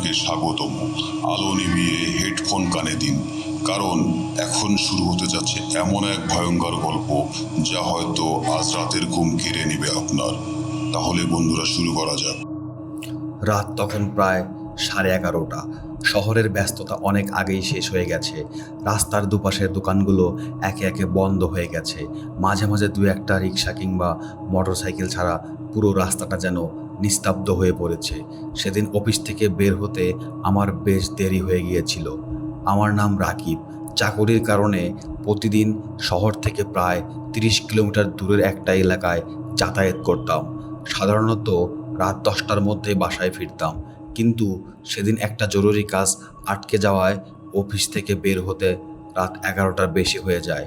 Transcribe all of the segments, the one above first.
আপনাকে স্বাগতম। আলো নিভিয়ে হেডফোন কানে দিন, কারণ এখন শুরু হতে যাচ্ছে এমন এক ভয়ঙ্কর গল্প যা হয়তো আজ রাতের ঘুম কেড়ে নেবে আপনার। তাহলে বন্ধুরা, শুরু করা যাক। রাত তখন প্রায় 11:30। শহরের ব্যস্ততা অনেক আগেই শেষ হয়ে গেছে। রাস্তার দুপাশের দোকানগুলো একে একে বন্ধ হয়ে গেছে। মাঝে মাঝে দু একটা রিক্সা কিংবা মোটরসাইকেল ছাড়া পুরো রাস্তাটা যেন নিস্তব্ধ হয়ে পড়েছে। সেদিন অফিস থেকে বের হতে আমার বেশ দেরি হয়ে গিয়েছিল। আমার নাম রাকিব। চাকরির কারণে প্রতিদিন শহর থেকে প্রায় 30 কিলোমিটার দূরের একটা এলাকায় যাতায়াত করতাম। সাধারণত রাত 10টার মধ্যে বাসায় ফিরতাম, কিন্তু সেদিন একটা জরুরি কাজ আটকে যাওয়ায় অফিস থেকে বের হতে রাত 11টার বেশি হয়ে যায়।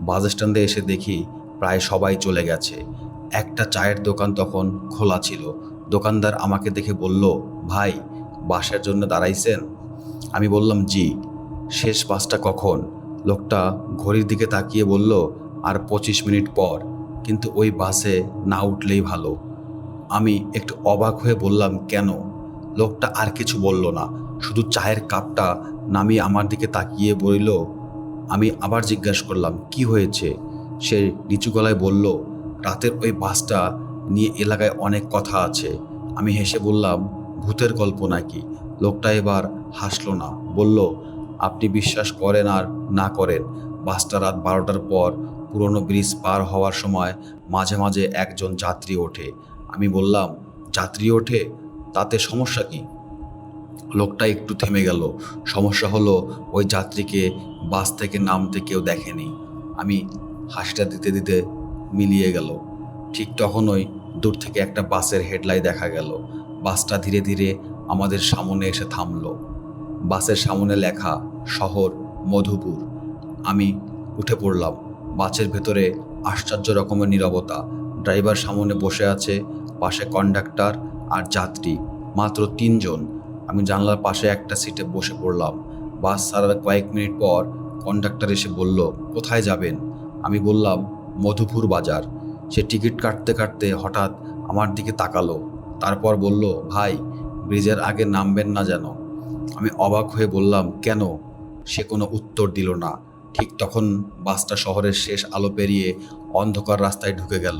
বাস স্ট্যান্ডে এসে দেখি প্রায় সবাই চলে গেছে। একটা চায়ের দোকান তখন খোলা ছিল। দোকানদার আমাকে দেখে বলল, ভাই, বাসের জন্য দাঁড়াইছেন? আমি বললাম, জি। শেষ বাসটা কখন? লোকটা ঘড়ির দিকে তাকিয়ে বলল, আর 25 মিনিট পর, কিন্তু ওই বাসে না উঠলেই ভালো। আমি একটু অবাক হয়ে বললাম, কেন? লোকটা আর কিছু বলল না, শুধু চায়ের কাপটা নামিয়ে আমার দিকে তাকিয়ে বলল। আমি আবার জিজ্ঞাসা করলাম, কি হয়েছে? সে নিচু গলায় বলল, রাতের ওই বাসটা নিয়ে এলাকায় অনেক কথা আছে। আমি হেসে বললাম, ভূতের গল্প নাকি? লোকটা এবার হাসলো না, বলল, আপনি বিশ্বাস করেন আর না করেন, বাসটা রাত 12টার পর পুরনো ব্রিজ পার হওয়ার সময় মাঝে মাঝে একজন যাত্রী ওঠে। আমি বললাম, যাত্রী ওঠে? তাতে সমস্যা কি? লোকটা একটু থেমে গেল। সমস্যা হলো, ওই যাত্রীকে বাস থেকে নামতে কেউ দেখেনি। আমি হাসিটা দিতে দিতে মিলিয়ে গেল। ঠিক তখনই দূর থেকে একটা বাসের হেডলাইট দেখা গেল। বাসটা ধীরে ধীরে আমাদের সামনে এসে থামলো। বাসের সামনে লেখা, শহর মধুপুর। আমি উঠে পড়লাম। বাসের ভেতরে আশ্চর্য রকমের নীরবতা। ড্রাইভার সামনে বসে আছে, পাশে কন্ডাক্টর আর যাত্রী, মাত্র 3জন। আমি জানলার পাশে একটা সিটে বসে পড়লাম। বাস ছাড়ার কয়েক মিনিট পর কন্ডাক্টর এসে বলল, কোথায় যাবেন? আমি বললাম, মধুপুর বাজার। সে টিকিট কাটতে কাটতে হঠাৎ আমার দিকে তাকালো, তারপর বলল, ভাই, ব্রিজের আগে নামবেন না যেন। আমি অবাক হয়ে বললাম, কেন? সে কোনো উত্তর দিল না। ঠিক তখন বাসটা শহরের শেষ আলো পেরিয়ে অন্ধকার রাস্তায় ঢুকে গেল।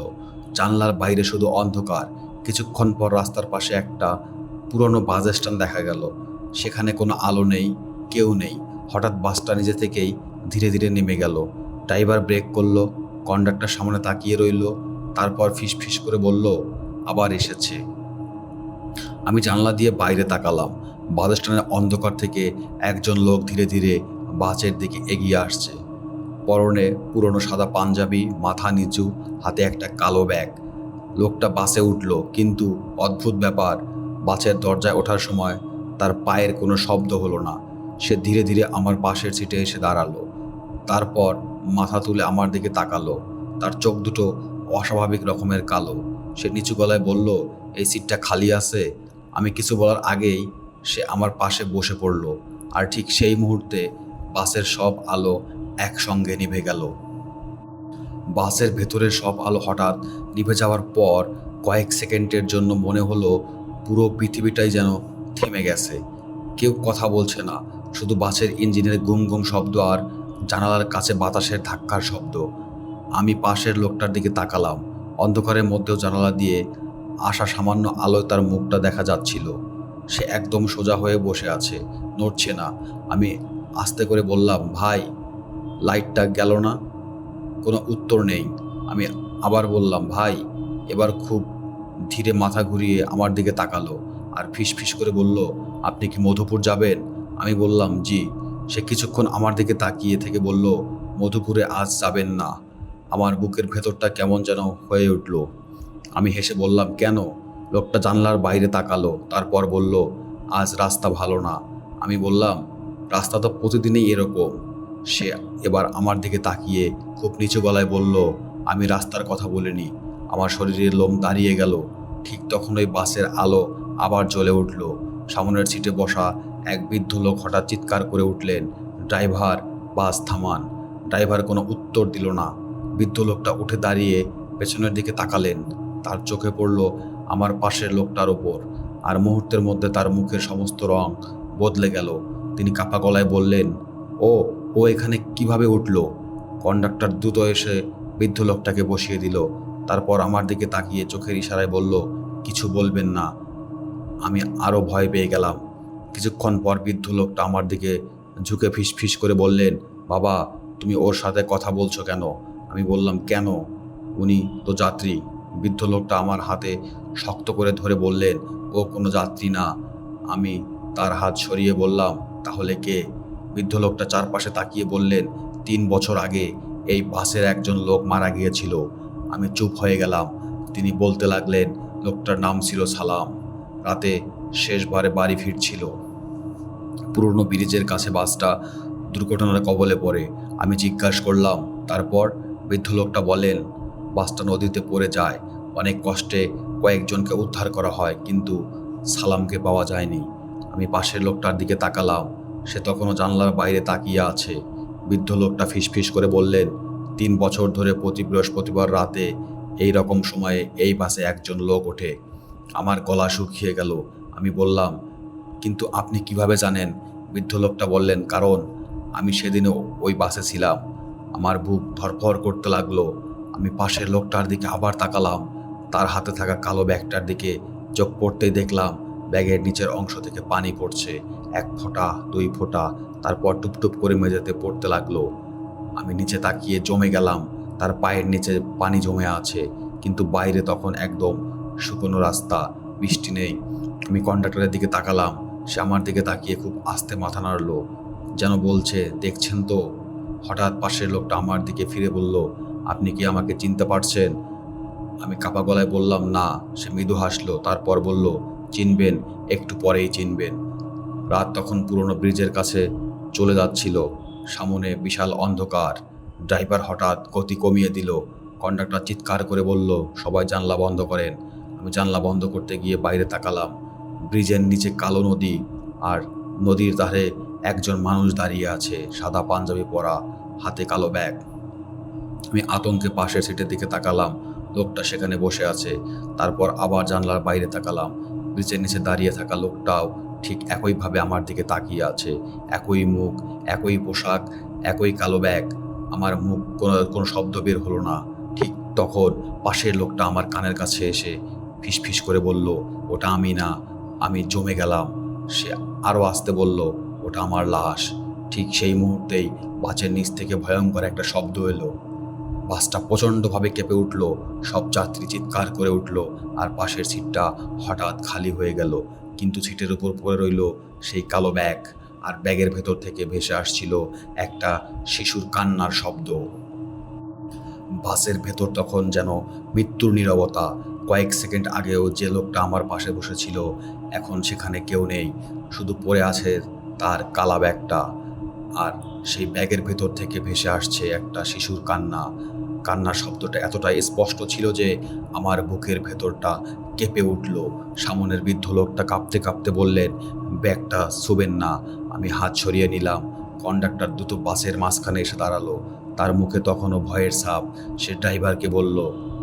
জানলার বাইরে শুধু অন্ধকার। কিছুক্ষণ পর রাস্তার পাশে একটা পুরনো বাস স্ট্যান্ড দেখা গেল। সেখানে কোনো আলো নেই, কেউ নেই। হঠাৎ বাসটা নিজে থেকেই ধীরে ধীরে নেমে গেল। ড্রাইভার ব্রেক করলো, কন্ডাক্টর সামনে তাকিয়ে রইল, তারপর ফিস ফিস করে বলল, আবার এসেছে। আমি জানলা দিয়ে বাইরে তাকালাম। বাস স্ট্যান্ডের অন্ধকার থেকে একজন লোক ধীরে ধীরে বাসের দিকে এগিয়ে আসছে। পরনে পুরনো সাদা পাঞ্জাবি, মাথা নিচু, হাতে একটা কালো ব্যাগ। লোকটা বাসে উঠল, কিন্তু অদ্ভুত ব্যাপার, বাসের দরজায় ওঠার সময় তার পায়ের কোনো শব্দ হলো না। সে ধীরে ধীরে আমার পাশের সিটে এসে দাঁড়ালো, তারপর মাথা তুলে আমার দিকে তাকালো। তার চোখ দুটো অস্বাভাবিক রকমের কালো। সে নিচু গলায় বলল, এই সিটটা খালি আছে? আমি কিছু বলার আগেই সে আমার পাশে বসে পড়ল, আর ঠিক সেই মুহূর্তে বাসের সব আলো একসঙ্গে নিভে গেল। বাসের ভেতরের সব আলো হঠাৎ নিভে যাওয়ার পর কয়েক সেকেন্ডের জন্য মনে হলো পুরো পৃথিবীটাই যেন থেমে গেছে। কেউ কথা বলছে না, শুধু বাসের ইঞ্জিনের গুম গুম শব্দ আর জানালার কাছে বাতাসের ধাক্কার শব্দ। আমি পাশের লোকটার দিকে তাকালাম। অন্ধকারের মধ্যেও জানালা দিয়ে আসা সামান্য আলোয় তার মুখটা দেখা যাচ্ছিল। সে একদম সোজা হয়ে বসে আছে, নড়ছে না। আমি আস্তে করে বললাম, ভাই, লাইটটা গেল না? কোনো উত্তর নেই। আমি আবার বললাম, ভাই। এবার খুব ধীরে মাথা ঘুরিয়ে আমার দিকে তাকালো আর ফিস ফিস করে বলল, আপনি কি মধুপুর যাবেন? আমি বললাম, জি। সে কিছুক্ষণ আমার দিকে তাকিয়ে থেকে বলল, মধুপুরে আজ যাবেন না। আমার বুকের ভেতরটা কেমন যেন হয়ে উঠল। আমি হেসে বললাম, কেন? লোকটা জানলার বাইরে তাকালো, তারপর বলল, আজ রাস্তা ভালো না। আমি বললাম, রাস্তা তো প্রতিদিনই এরকম। সে এবার আমার দিকে তাকিয়ে খুব নিচু গলায় বলল, আমি রাস্তার কথা বলিনি। আমার শরীরের লোম দাঁড়িয়ে গেল। ঠিক তখন ওই বাসের আলো আবার জ্বলে উঠল। সামনের সিটে বসা এক বৃদ্ধ লোক হঠাৎ চিৎকার করে উঠলেন, ড্রাইভার, বাস থামান। ড্রাইভার কোনো উত্তর দিল না। বৃদ্ধ লোকটা উঠে দাঁড়িয়ে পেছনের দিকে তাকালেন। তার চোখে পড়ল আমার পাশের লোকটার ওপর। আর মুহূর্তের মধ্যে তার মুখের সমস্ত রং বদলে গেল। তিনি কাপা গলায় বললেন, ও ও এখানে কিভাবে উঠলো? কন্ডাক্টর দ্রুত এসে বৃদ্ধ লোকটাকে বসিয়ে দিল। তারপর আমার দিকে তাকিয়ে চোখের ইশারায় বলল, কিছু বলবেন না। আমি আরও ভয় পেয়ে গেলাম। কিছুক্ষণ পর বৃদ্ধ লোকটা আমার দিকে ঝুঁকে ফিসফিস করে বললেন, বাবা, তুমি ওর সাথে কথা বলছো কেন? আমি বললাম, কেন? উনি তো যাত্রী। বৃদ্ধ লোকটা আমার হাতে শক্ত করে ধরে বললেন, ও কোনো যাত্রী না। আমি তার হাত সরিয়ে বললাম, তাহলে কে? বৃদ্ধ লোকটা চারপাশে তাকিয়ে বললেন, 3 বছর আগে এই বাসের একজন লোক মারা গিয়েছিল। আমি চুপ হয়ে গেলাম। তিনি বলতে লাগলেন, লোকটার নাম ছিল সালাম। রাতে শেষবারে বাড়ি ফিরছিল। পুরনো ব্রিজের কাছে বাসটা দুর্ঘটনার কবলে পড়ে। আমি জিজ্ঞাসা করলাম, তারপর? বৃদ্ধ লোকটা বলেন, বাসটা নদীতে পড়ে যায়। অনেক কষ্টে কয়েকজনকে উদ্ধার করা হয়, কিন্তু সালামকে পাওয়া যায়নি। আমি পাশের লোকটার দিকে তাকালাম। সে তখনও জানলার বাইরে তাকিয়ে আছে। বৃদ্ধ লোকটা ফিসফিস করে বললেন, 3 বছর ধরে প্রতি বৃহস্পতিবার রাতে এই রকম সময়ে এই বাসে একজন লোক ওঠে। আমার গলা শুকিয়ে গেল। আমি বললাম, কিন্তু আপনি কিভাবে জানেন? বৃদ্ধ লোকটা বললেন, কারণ আমি সেদিনও ওই বাসে ছিলাম। আমার বুক ধড়ফড় করতে লাগলো। আমি পাশের লোকটার দিকে আবার তাকালাম। তার হাতে থাকা কালো ব্যাগটার দিকে চোখ পড়তেই দেখলাম ব্যাগের নিচের অংশ থেকে পানি পড়ছে। 1 ফোঁটা, 2 ফোঁটা, তারপর টুপটুপ করে মেঝেতে পড়তে লাগলো। আমি নিচে তাকিয়ে জমে গেলাম। তার পায়ের নিচে পানি জমে আছে, কিন্তু বাইরে তখন একদম শুকনো রাস্তা, বৃষ্টি নেই। আমি কন্ডাক্টরের দিকে তাকালাম। সে আমার দিকে তাকিয়ে খুব আস্তে মাথা নাড়ল, যেন বলছে, দেখছেন তো? হঠাৎ পাশের লোকটা আমার দিকে ফিরে বলল, আপনি কি আমাকে চিনতে পারছেন? আমি কাপা গলায় বললাম, না। সে মৃদু হাসলো, তারপর বলল, চিনবেন, একটু পরেই চিনবেন। রাত তখন পুরনো ব্রিজের কাছে চলে যাচ্ছিল। সামনে বিশাল অন্ধকার। ড্রাইভার হঠাৎ গতি কমিয়ে দিল। কন্ডাক্টর চিৎকার করে বলল, সবাই জানলা বন্ধ করেন। আমি জানলা বন্ধ করতে গিয়ে বাইরে তাকালাম। ব্রিজের নিচে কালো নদী, আর নদীর ধারে একজন মানুষ দাঁড়িয়ে আছে, সাদা পাঞ্জাবি পরা, হাতে কালো ব্যাগ। আমি আতঙ্কে পাশের সিটের দিকে তাকালাম। লোকটা সেখানে বসে আছে। তারপর আবার জানলার বাইরে তাকালাম। ব্রিজের নিচে দাঁড়িয়ে থাকা লোকটাও ঠিক একইভাবে আমার দিকে তাকিয়ে আছে। একই মুখ, একই পোশাক, একই কালো ব্যাগ। আমার মুখ কোনো শব্দ বের হলো না। ঠিক তখন পাশের লোকটা আমার কানের কাছে এসে ফিসফিস করে বলল, ওটা আমি না। আমি জমে গেলাম। সে আরও আস্তে বলল, ওটা আমার লাশ। ঠিক সেই মুহূর্তেই বাসের নিচ থেকে ভয়ঙ্কর একটা শব্দ এলো। বাসটা প্রচণ্ডভাবে কেঁপে উঠল। সব যাত্রী চিৎকার করে উঠল, আর পাশের সিটটা হঠাৎ খালি হয়ে গেল। কিন্তু সিটের উপর পড়ে রইল সেই কালো ব্যাগ, আর ব্যাগের ভেতর থেকে ভেসে আসছিল একটা শিশুর কান্নার শব্দ। বাসের ভেতর তখন যেন মৃত্যুর নীরবতা। কয়েক সেকেন্ড আগেও যে লোকটা আমার পাশে বসেছিল, এখন সেখানে কেউ নেই। শুধু পড়ে আছে তার কালা ব্যাগটা, আর সেই ব্যাগের ভেতর থেকে ভেসে আসছে একটা শিশুর কান্না। কান্নার শব্দটা এতটাই স্পষ্ট ছিল যে আমার বুকের ভেতরটা কেঁপে উঠল। সামনের বৃদ্ধ লোকটা কাঁপতে কাঁপতে বললেন, ব্যাগটা ছুবেন না। আমি হাত সরিয়ে নিলাম। কন্ডাক্টর দ্রুত বাসের মাঝখানে এসে দাঁড়ালো। তার মুখে তখনও ভয়ের ছাপ। সে ড্রাইভারকে বলল,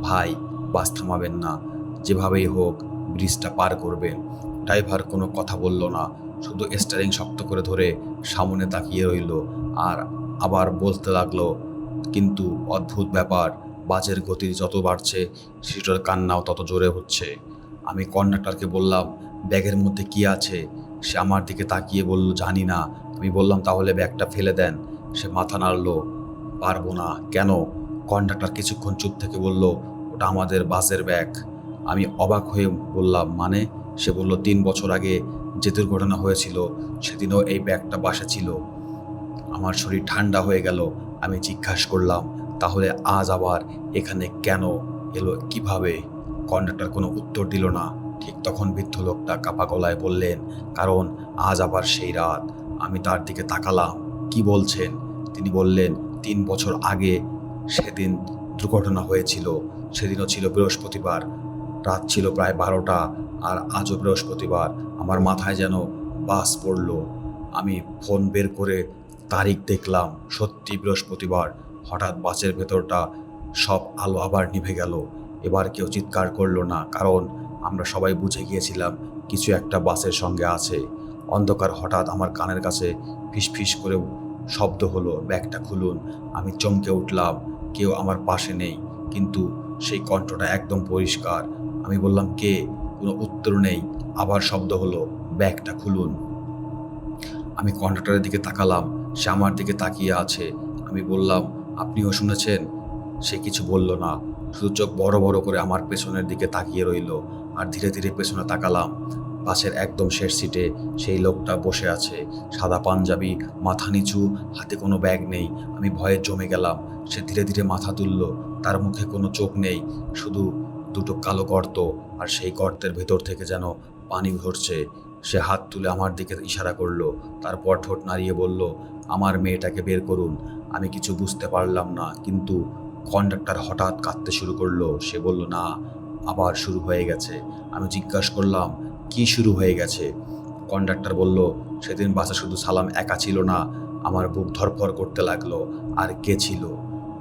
ভাই, বাস থামাবেন না, যেভাবেই হোক ব্রিজটা পার করবেন। ড্রাইভার কোনো কথা বলল না, শুধু স্টিয়ারিং শক্ত করে ধরে সামনে তাকিয়ে রইল। আর আবার বলতে লাগলো, কিন্তু অদ্ভুত ব্যাপার, বাসের গতি যত বাড়ছে শিশুটার কান্নাও তত জোরে হচ্ছে। আমি কন্ডাক্টরকে বললাম, ব্যাগের মধ্যে কি আছে? সে আমার দিকে তাকিয়ে বলল, জানি না। আমি বললাম, তাহলে ব্যাগটা ফেলে দেন। সে মাথা নাড়ল, পারবো না। কেন? কন্ডাক্টর কিছুক্ষণ চুপ থেকে বলল, ওটা আমাদের বাসের ব্যাগ। আমি অবাক হয়ে বললাম, মানে? সে বলল, 3 বছর আগে যে দুর্ঘটনা হয়েছিল সেদিনও এই ব্যাগটা বাসে ছিল। আমার শরীর ঠান্ডা হয়ে গেল। আমি জিজ্ঞাসা করলাম, তাহলে আজ আবার এখানে কেন এলো, কিভাবে? কন্ডাক্টর কোনো উত্তর দিল না। ঠিক তখন বৃদ্ধ লোকটা কাপা গলায় বললেন, কারণ আজ আবার সেই রাত। আমি তার দিকে তাকালাম, কি বলছেন? তিনি বললেন, 3 বছর আগে সেদিন দুর্ঘটনা হয়েছিল। সেদিনও ছিল বৃহস্পতিবার। রাত ছিল প্রায় 12টা, আর আজও বৃহস্পতিবার। আমার মাথায় যেন বাস পড়ল। আমি ফোন বের করে তারিখ দেখলাম, সত্যি বৃহস্পতিবার। হঠাৎ বাসের ভেতরটা সব আলো আবার নিভে গেল। এবার কেউ চিৎকার করলো না, কারণ আমরা সবাই বুঝে গিয়েছিলাম কিছু একটা বাসের সঙ্গে আছে। অন্ধকার হঠাৎ আমার কানের কাছে ফিসফিস করে শব্দ হলো, ব্যাগটা খুলুন। আমি চমকে উঠলাম, কেউ আমার পাশে নেই, কিন্তু সেই কণ্ঠটা একদম পরিষ্কার। আমি বললাম, কে? কোনো উত্তর নেই। আবার শব্দ হলো, ব্যাগটা খুলুন। আমি কন্ডাক্টরের দিকে তাকালাম, সে আমার দিকে তাকিয়ে আছে। আমি বললাম, আপনিও শুনেছেন? সে কিছু বলল না, শুধু চোখ বড় বড় করে আমার পেছনের দিকে তাকিয়ে রইল। আর ধীরে ধীরে পেছনে তাকালাম, বাসের একদম শেষ সিটে সেই লোকটা বসে আছে, সাদা পাঞ্জাবি, মাথা নিচু, হাতে কোনো ব্যাগ নেই। আমি ভয়ে জমে গেলাম। সে ধীরে ধীরে মাথা তুলল, তার মুখে কোনো চোখ নেই, শুধু দুটো কালো গর্ত, আর সেই গর্তের ভেতর থেকে যেন পানি ঝরছে। সে হাত তুলে আমার দিকে ইশারা করলো, তারপর ঠোঁট নাড়িয়ে বলল, আমার মেয়েটাকে বের করুন। আমি কিছু বুঝতে পারলাম না, কিন্তু কন্ডাক্টর হঠাৎ কাঁদতে শুরু করলো। সে বলল, না, আবার শুরু হয়ে গেছে। আমি জিজ্ঞাসা করলাম, কি শুরু হয়ে গেছে? কন্ডাক্টর বলল, সেদিন বাসে শুধু সালাম একা ছিল না। আমার বুক ধরফর করতে লাগলো। আর কে ছিল?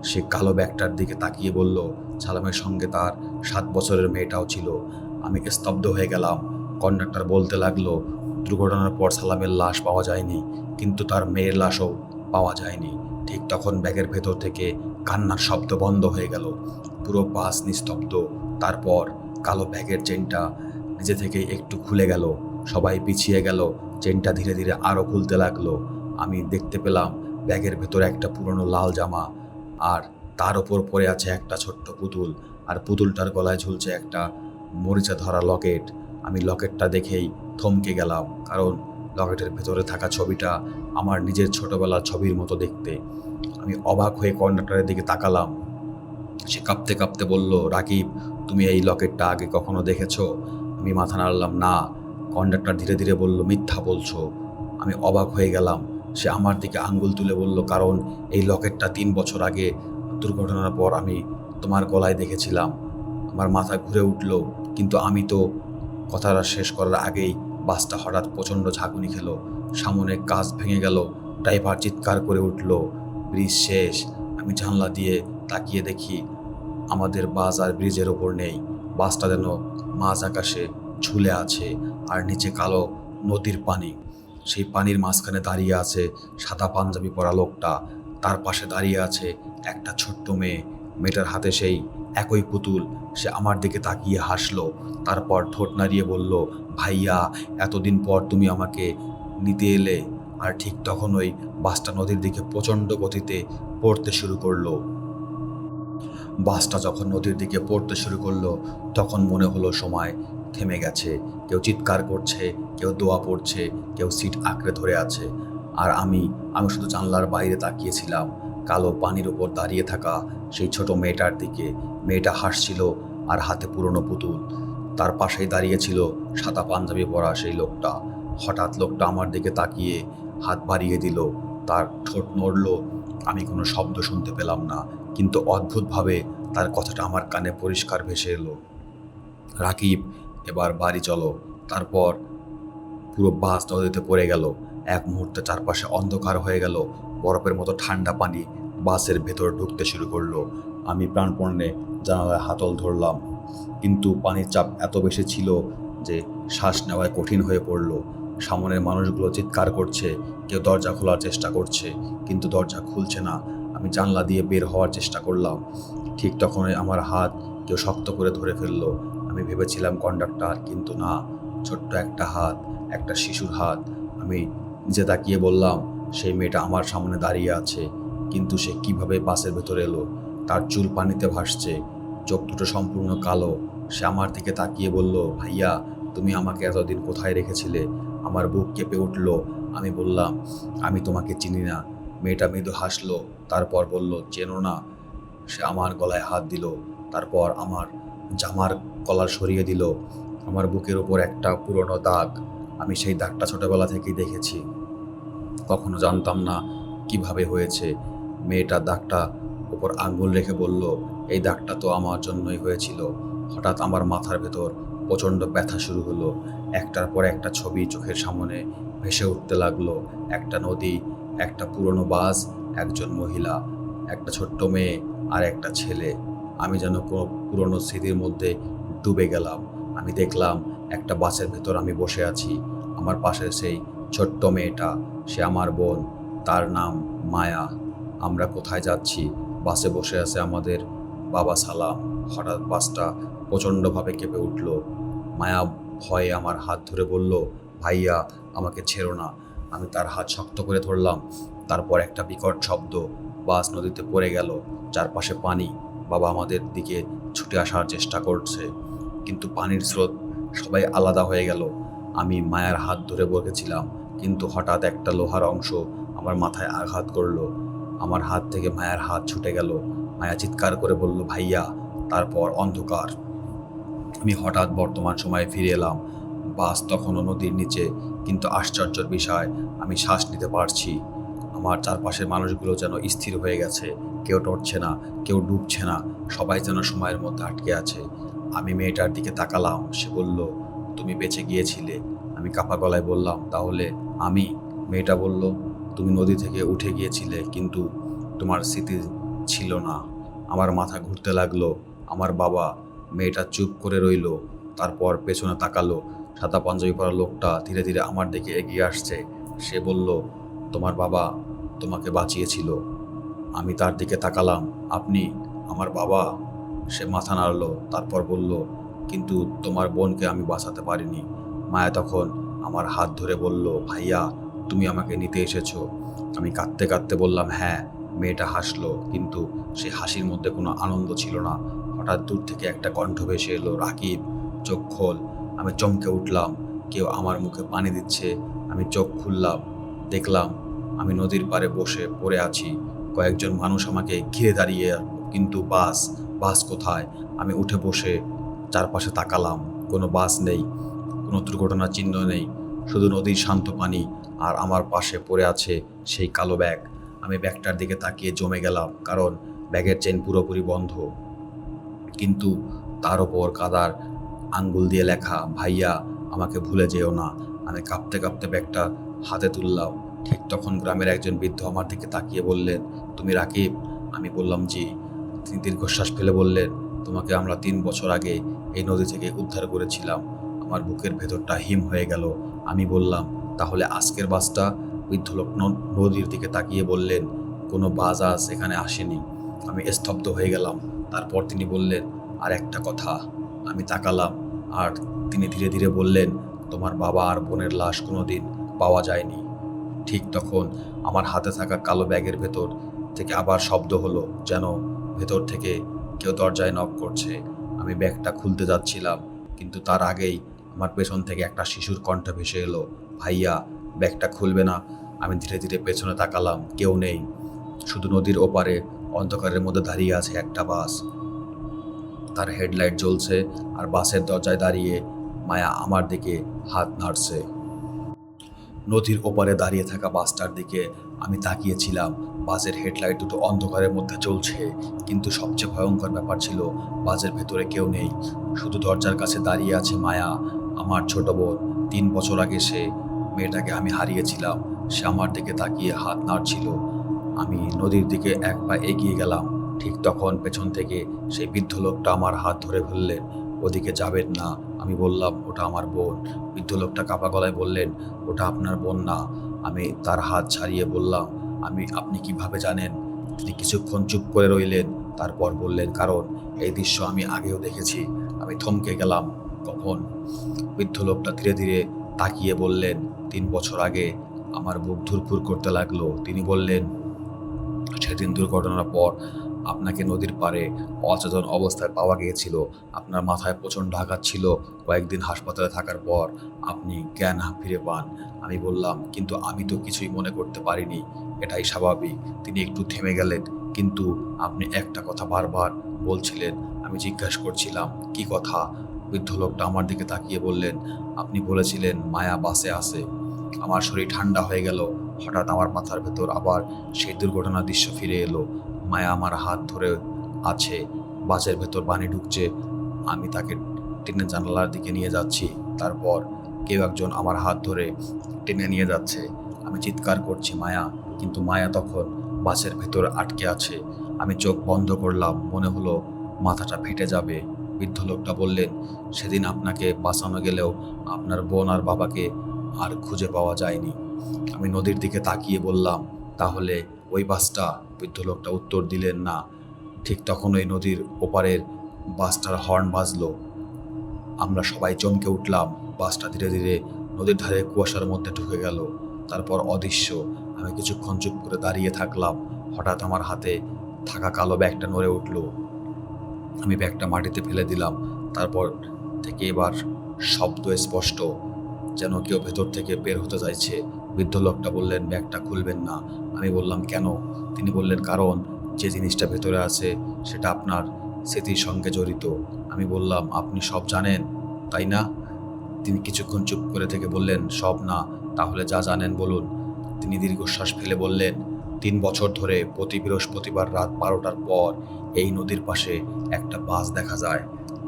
সে কালো ব্যাগটার দিকে তাকিয়ে বলল, সালামের সঙ্গে তার 7 বছরের মেয়েটাও ছিল। আমি স্তব্ধ হয়ে গেলাম। কন্ডাক্টর বলতে লাগলো, দুর্ঘটনার পর সালামের লাশ পাওয়া যায়নি, কিন্তু তার মেয়ের লাশও পাওয়া যায়নি। ঠিক তখন ব্যাগের ভেতর থেকে কান্নার শব্দ বন্ধ হয়ে গেল। পুরো বাস নিস্তব্ধ। তারপর কালো ব্যাগের চেনটা নিজে থেকেই একটু খুলে গেল। সবাই পিছিয়ে গেল। চেনটা ধীরে ধীরে আরও খুলতে লাগলো। আমি দেখতে পেলাম ব্যাগের ভেতর একটা পুরনো লাল জামা, আর তার ওপর পড়ে আছে একটা ছোট্ট পুতুল, আর পুতুলটার গলায় ঝুলছে একটা মরিচা ধরা লকেট। আমি লকেটটা দেখেই থমকে গেলাম, কারণ লকেটের ভেতরে থাকা ছবিটা আমার নিজের ছোটবেলার ছবির মতো দেখতে। আমি অবাক হয়ে কন্ডাক্টরের দিকে তাকালাম। সে কাঁপতে কাঁপতে বলল, রাকিব, তুমি এই লকেটটা আগে কখনো দেখেছো? আমি মাথা নাড়লাম, না। কন্ডাক্টর ধীরে ধীরে বলল, মিথ্যা বলছো। আমি অবাক হয়ে গেলাম। সে আমার দিকে আঙ্গুল তুলে বলল, কারণ এই লকেটটা 3 বছর আগে দুর্ঘটনার পর আমি তোমার গলায় দেখেছিলাম। আমার মাথা ঘুরে উঠল, কিন্তু আমি তো কথাটা শেষ করার আগেই বাসটা হঠাৎ প্রচণ্ড ঝাঁকুনি খেলো। সামনের কাঁচ ভেঙে গেল। ড্রাইভার চিৎকার করে উঠল, ব্রিজ শেষ। আমি জানলা দিয়ে তাকিয়ে দেখি আমাদের বাস আর ব্রিজের ওপর নেই। বাসটা যেন মাঝ আকাশে ঝুলে আছে, আর নিচে কালো নদীর পানি। সেই পানির মাঝখানে দাঁড়িয়ে আছে সাদা পাঞ্জাবি পরা লোকটা। তার পাশে দাঁড়িয়ে আছে একটা ছোট্ট মেয়ে। মেয়েটার হাতে সেই একই পুতুল। সে আমার দিকে তাকিয়ে হাসলো, তারপর ঠোঁট নাড়িয়ে বলল, ভাইয়া, এতদিন পর তুমি আমাকে নিতে এলে। আর ঠিক তখনই বাসটা নদীর দিকে প্রচণ্ড গতিতে পড়তে শুরু করলো। বাসটা যখন নদীর দিকে পড়তে শুরু করলো, তখন মনে হলো সময় থেমে গেছে। কেউ চিৎকার করছে, কেউ দোয়া পড়ছে, কেউ সিট আঁকড়ে ধরে আছে। আর আমি শুধু জানলার বাইরে তাকিয়েছিলাম, কালো পানির ওপর দাঁড়িয়ে থাকা সেই ছোট মেয়েটার দিকে। মেয়েটা হাসছিল, আর হাতে পুরনো পুতুল। তার পাশেই দাঁড়িয়েছিল সাদা পাঞ্জাবি পরা সেই লোকটা। হঠাৎ লোকটা আমার দিকে তাকিয়ে হাত বাড়িয়ে দিল, তার ঠোঁট নড়ল। আমি কোনো শব্দ শুনতে পেলাম না, কিন্তু অদ্ভুতভাবে তার কথাটা আমার কানে পরিষ্কার ভেসে এলো, রাকিব, এবার বাড়ি চলো। তারপর পুরো বাস নদীতে পড়ে গেল। এক মুহূর্তে চারপাশে অন্ধকার হয়ে গেল। বরফের মতো ঠান্ডা পানি বাসের ভেতর ঢুকতে শুরু করলো। আমি প্রাণপণে জানালায় হাতল ধরলাম, কিন্তু পানির চাপ এত বেশি ছিল যে শ্বাস নেওয়ায় কঠিন হয়ে পড়ল। সামনের মানুষগুলো চিৎকার করছে, কেউ দরজা খোলার চেষ্টা করছে, কিন্তু দরজা খুলছে না। আমি জানলা দিয়ে বের হওয়ার চেষ্টা করলাম। ঠিক তখনই আমার হাত কেউ শক্ত করে ধরে ফেললো। আমি ভেবেছিলাম কন্ডাক্টর, কিন্তু না, ছোট্ট একটা হাত, একটা শিশুর হাত। আমি নিজে তাকিয়ে বললাম, সেই মেয়েটা আমার সামনে দাঁড়িয়ে আছে, কিন্তু সে কিভাবে বাসের ভেতরে এলো? তার চুল পানিতে ভাসছে, চোখ দুটো সম্পূর্ণ কালো। সে আমার দিকে তাকিয়ে বলল, ভাইয়া, তুমি আমাকে এতদিন কোথায় রেখেছিলে? আমার বুক কেঁপে উঠল। আমি বললাম, আমি তোমাকে চিনি না। মেয়েটা মৃদু হাসলো, তারপর বলল, চেনো না? সে আমার গলায় হাত দিল, তারপর আমার জামার কলার সরিয়ে দিল। আমার বুকের ওপর একটা পুরনো দাগ। আমি সেই দাগটা ছোটবেলা থেকেই দেখেছি, কখনো জানতাম না কিভাবে হয়েছে। মেয়েটা দাগটা ওপর আঙ্গুল রেখে বলল, এই দাগটা তো আমার জন্যই হয়েছিল। হঠাৎ আমার মাথার ভেতর প্রচণ্ড ব্যথা শুরু হলো। একটার পর একটা ছবি চোখের সামনে ভেসে উঠতে লাগলো। একটা নদী, একটা পুরনো বাস, একজন মহিলা, একটা ছোট্ট মেয়ে, আর একটা ছেলে। আমি যেন কোনো পুরনো স্মৃতির মধ্যে ডুবে গেলাম। আমি দেখলাম একটা বাসের ভেতর আমি বসে আছি। আমার পাশে সেই ছোট্ট মেয়েটা, সে আমার বোন, তার নাম মায়া। আমরা কোথায় যাচ্ছি? বাসে বসে আছে আমাদের বাবা সালাম। হঠাৎ বাসটা প্রচণ্ডভাবে কেঁপে উঠল। মায়া ভয়ে আমার হাত ধরে বলল, ভাইয়া আমাকে ছেড়ো না। আমি তার হাত শক্ত করে ধরলাম। তারপর একটা বিকট শব্দ, বাস নদীতে পড়ে গেল। চারপাশে পানি। বাবা আমাদের দিকে ছুটে আসার চেষ্টা করছে, কিন্তু পানির স্রোত, সবাই আলাদা হয়ে গেল। আমি মায়ার হাত ধরে বসেছিলাম, কিন্তু হঠাৎ একটা লোহার অংশ আমার মাথায় আঘাত করলো। আমার হাত থেকে মায়ার হাত ছুটে গেল। মায়া চিৎকার করে বলল, ভাইয়া। তারপর অন্ধকার। আমি হঠাৎ বর্তমান সময়ে ফিরে এলাম। বাস তখনও নদীর নিচে, কিন্তু আশ্চর্যের বিষয়, আমি শ্বাস নিতে পারছি। আমার চারপাশের মানুষগুলো যেন স্থির হয়ে গেছে। কেউ নড়ছে না, কেউ ডুবছে না, সবাই যেন সময়ের মধ্যে আটকে আছে। আমি মেয়েটার দিকে তাকালাম। সে বলল, তুমি বেঁচে গিয়েছিলে। আমি কাঁপা গলায় বললাম, তাহলে আমি? মেয়েটা বলল, তুমি নদী থেকে উঠে গিয়েছিলে, কিন্তু তোমার স্মৃতি ছিল না। আমার মাথা ঘুরতে লাগলো। আমার বাবা। মেয়েটা চুপ করে রইল। তারপর পেছনে তাকালো। সাদা পাঞ্জাবি পরা লোকটা ধীরে ধীরে আমার দিকে এগিয়ে আসছে। সে বলল, তোমার বাবা তোমাকে বাঁচিয়েছিল। আমি তার দিকে তাকালাম। আপনি? আমার বাবা? সে মাথা নাড়ল। তারপর বলল, কিন্তু তোমার বোনকে আমি বাঁচাতে পারিনি। মায়া তখন আমার হাত ধরে বলল, ভাইয়া তুমি আমাকে নিতে এসেছো। আমি কাঁদতে কাঁদতে বললাম, হ্যাঁ। মেয়েটা হাসলো, কিন্তু সে হাসির মধ্যে কোনো আনন্দ ছিল না। হঠাৎ দূর থেকে একটা কণ্ঠ ভেসে এলো, রাকিব, চোখ খোল। আমি চমকে উঠলাম। কেউ আমার মুখে পানি দিচ্ছে। আমি চোখ খুললাম। দেখলাম আমি নদীর পাড়ে বসে পড়ে আছি। কয়েকজন মানুষ আমাকে ঘিরে দাঁড়িয়ে, কিন্তু বাস কোথায়? আমি উঠে বসে চারপাশে তাকালাম। কোনো বাস নেই, কোনো দুর্ঘটনার চিহ্ন নেই, শুধু নদীর শান্ত পানি। আর আমার পাশে পড়ে আছে সেই কালো ব্যাগ। আমি ব্যাগটার দিকে তাকিয়ে জমে গেলাম, কারণ ব্যাগের চেন পুরোপুরি বন্ধ, কিন্তু তার ওপর কাদার আঙ্গুল দিয়ে লেখা, ভাইয়া আমাকে ভুলে যেও না। আমি কাঁপতে কাঁপতে ব্যাগটা হাতে তুললাম। ঠিক তখন গ্রামের একজন বৃদ্ধ আমার দিকে তাকিয়ে বললেন, তুমি রাকিব? আমি বললাম, জি। তিনি দীর্ঘশ্বাস ফেলে বললেন, তোমাকে আমরা 3 বছর আগে এই নদী থেকে উদ্ধার করেছিলাম। আমার বুকের ভেতরটা হিম হয়ে গেল। আমি বললাম, তাহলে আজকের বাসটা? বৃদ্ধ লোক নদীর দিকে তাকিয়ে বললেন, কোনো বাস এখানে আসেনি। আমি স্তব্ধ হয়ে গেলাম। তারপর তিনি বললেন, আর একটা কথা। আমি তাকালাম, আর তিনি ধীরে ধীরে বললেন, তোমার বাবা আর বোনের লাশ কোনোদিন পাওয়া যায়নি। ঠিক তখন আমার হাতে থাকা কালো ব্যাগের ভেতর থেকে আবার শব্দ হলো, যেন ভেতর থেকে কেউ দরজায় নক করছে। আমি ব্যাগটা খুলতে যাচ্ছিলাম, কিন্তু তার আগেই আমার পেছন থেকে একটা শিশুর কণ্ঠ ভেসে এলো, ভাইয়া ব্যাগটা খুলবে না? আমি ধীরে ধীরে পেছনে তাকালাম। কেউ নেই, শুধু নদীর ওপারে অন্ধকারের মধ্যে দাঁড়িয়ে আছে একটা বাস। তার হেডলাইট জ্বলছে, আর বাসের দরজায় দাঁড়িয়ে মায়া আমার দিকে হাত নাড়ছে। নদীর ওপারে দাঁড়িয়ে থাকা বাসটার দিকে আমি তাকিয়েছিলাম। বাসের হেডলাইট দুটো অন্ধকারের মধ্যে জ্বলছে, কিন্তু সবচেয়ে ভয়ঙ্কর ব্যাপার ছিল, বাসের ভেতরে কেউ নেই। শুধু দরজার কাছে দাঁড়িয়ে আছে মায়া, আমার ছোট বোন। 3 বছর আগে সে মেয়েটাকে আমি হারিয়েছিলাম। সে আমার দিকে তাকিয়ে হাত নাড়ছিল। আমি নদীর দিকে এক পা এগিয়ে গেলাম। ঠিক তখন পেছন থেকে সেই বৃদ্ধ লোকটা আমার হাত ধরে ফেললেন। ওদিকে যাবেন না। আমি বললাম, ওটা আমার বোন। বৃদ্ধ লোকটা কাঁপা গলায় বললেন, ওটা আপনার বোন না। আমি তার হাত ছাড়িয়ে বললাম, আপনি কিভাবে জানেন? তিনি কিছুক্ষণ চুপ করে রইলেন, তারপর বললেন, কারণ এই দৃশ্য আমি আগেও দেখেছি। আমি থমকে গেলাম, কখন? বৃদ্ধ লোকটা ধীরে ধীরে তাকিয়ে বললেন, 3 বছর আগে। আমার বুক ধুরফুর করতে লাগলো। তিনি বললেন, সেদিন দুর্ঘটনার পর আপনাকে নদীর পাড়ে অচেতন অবস্থায় পাওয়া গিয়েছিল। আপনার মাথায় প্রচণ্ড আঘাত ছিল। কয়েকদিন হাসপাতালে থাকার পর আপনি জ্ঞান ফিরে পান। আমি বললাম, কিন্তু আমি তো কিছুই মনে করতে পারিনি। এটাই স্বাভাবিক। তিনি একটু থেমে গেলেন, কিন্তু আপনি একটা কথা বারবার বলছিলেন। আমি জিজ্ঞাসা করছিলাম, কি কথা? বৃদ্ধ লোকটা আমার দিকে তাকিয়ে বললেন, আপনি বলেছিলেন মায়া বাসে আছে। আমার শরীর ঠান্ডা হয়ে গেল। হঠাৎ আমার মাথার ভেতর আবার সেই দুর্ঘটনার দৃশ্য ফিরে এলো। মায়া আমার হাত ধরে আছে, বাসের ভেতর পানি ঢুকছে। আমি তাকে টেনে জানালার দিকে নিয়ে যাচ্ছি। তারপর কেউ একজন আমার হাত ধরে টেনে নিয়ে যাচ্ছে। আমি চিৎকার করছি, মায়া, কিন্তু মায়া তখন বাসের ভেতর আটকে আছে। আমি চোখ বন্ধ করলাম, মনে হলো মাথাটা ফেটে যাবে। বৃদ্ধ লোকটা বললেন, সেদিন আপনাকে বাঁচানো গেলেও আপনার বোন আর বাবাকে আর খুঁজে পাওয়া যায়নি। আমি নদীর দিকে তাকিয়ে বললাম, তাহলে ওই বাসটা? বৃদ্ধ লোকটা উত্তর দিলেন না। ঠিক তখন ওই নদীর ওপারের বাসটার হর্ন বাজলো। আমরা সবাই চমকে উঠলাম। বাসটা ধীরে ধীরে নদীর ধারে কুয়াশার মধ্যে ঢুকে গেল। তারপর অদৃশ্য। আমি কিছুক্ষণ চুপ করে দাঁড়িয়ে থাকলাম। হঠাৎ আমার হাতে থাকা কালো ব্যাগটা নড়ে উঠল। আমি ব্যাগটা মাটিতে ফেলে দিলাম। তারপর থেকে এবার শব্দ স্পষ্ট, যেন কেউ ভেতর থেকে বের হতে চাইছে। বৃদ্ধ লোকটা বললেন, ব্যাগটা খুলবেন না। আমি বললাম, কেন? তিনি বললেন, কারণ যে জিনিসটা ভেতরে আছে সেটা আপনার স্মৃতির সঙ্গে জড়িত। আমি বললাম, আপনি সব জানেন, তাই না? তিনি কিছুক্ষণ চুপ করে থেকে বললেন, সব না, তাহলে যা জানেন বলুন। তিনি দীর্ঘশ্বাস ফেলে বললেন, 3 বছর ধরে প্রতি বৃহস্পতিবার রাত 12টার পর এই নদীর পাশে একটা বাস দেখা যায়।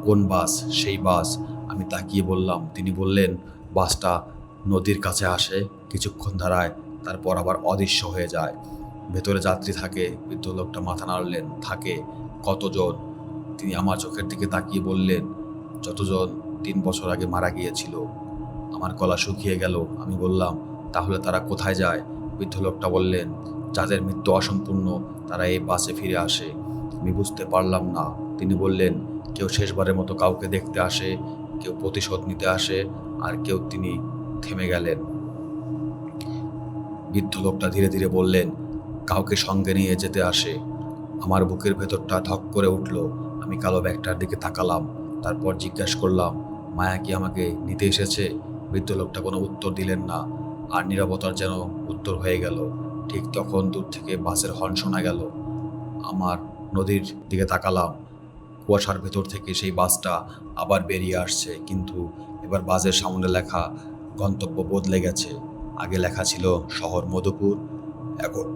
কোন বাস? সেই বাস। আমি তাকিয়ে বললাম। তিনি বললেন, বাসটা নদীর কাছে আসে, কিছুক্ষণ দাঁড়ায়, তারপর আবার অদৃশ্য হয়ে যায়। ভেতরে যাত্রী থাকে? বৃদ্ধ লোকটা মাথা নাড়লেন। থাকে। কতজন? তিনি আমার চোখের দিকে তাকিয়ে বললেন, যতজন 3 বছর আগে মারা গিয়েছিল। আমার গলা শুকিয়ে গেল। আমি বললাম, তাহলে তারা কোথায় যায়? বৃদ্ধ লোকটা বললেন, যাদের মৃত্যু অসম্পূর্ণ তারা এই বাসে ফিরে আসে। আমি বুঝতে পারলাম না। তিনি বললেন, কেউ শেষবারের মতো কাউকে দেখতে আসে, কেউ প্রতিশোধ নিতে আসে, আর কেউ। তিনি থেমে গেলেন। বৃদ্ধ লোকটা ধীরে ধীরে বললেন, কাউকে সঙ্গে নিয়ে যেতে আসে। আমার বুকের ভেতরটা ধক করে উঠল। আমি কালো ব্যাগটার দিকে তাকালাম। তারপর জিজ্ঞাসা করলাম, মায়া কি আমাকে নিতে এসেছে? বৃদ্ধ লোকটা কোনো উত্তর দিলেন না, আর নীরবতার যেন উত্তর হয়ে গেল। ঠিক তখন দূর থেকে বাসের হর্ন শোনা গেল। আমার নদীর দিকে তাকালাম। কুয়াশার ভেতর থেকে সেই বাসটা আবার বেরিয়ে আসছে, কিন্তু এবার বাসের সামনে লেখা গন্তব্য বদলে গেছে। আগে লেখা ছিল শহর মধুপুর, এখন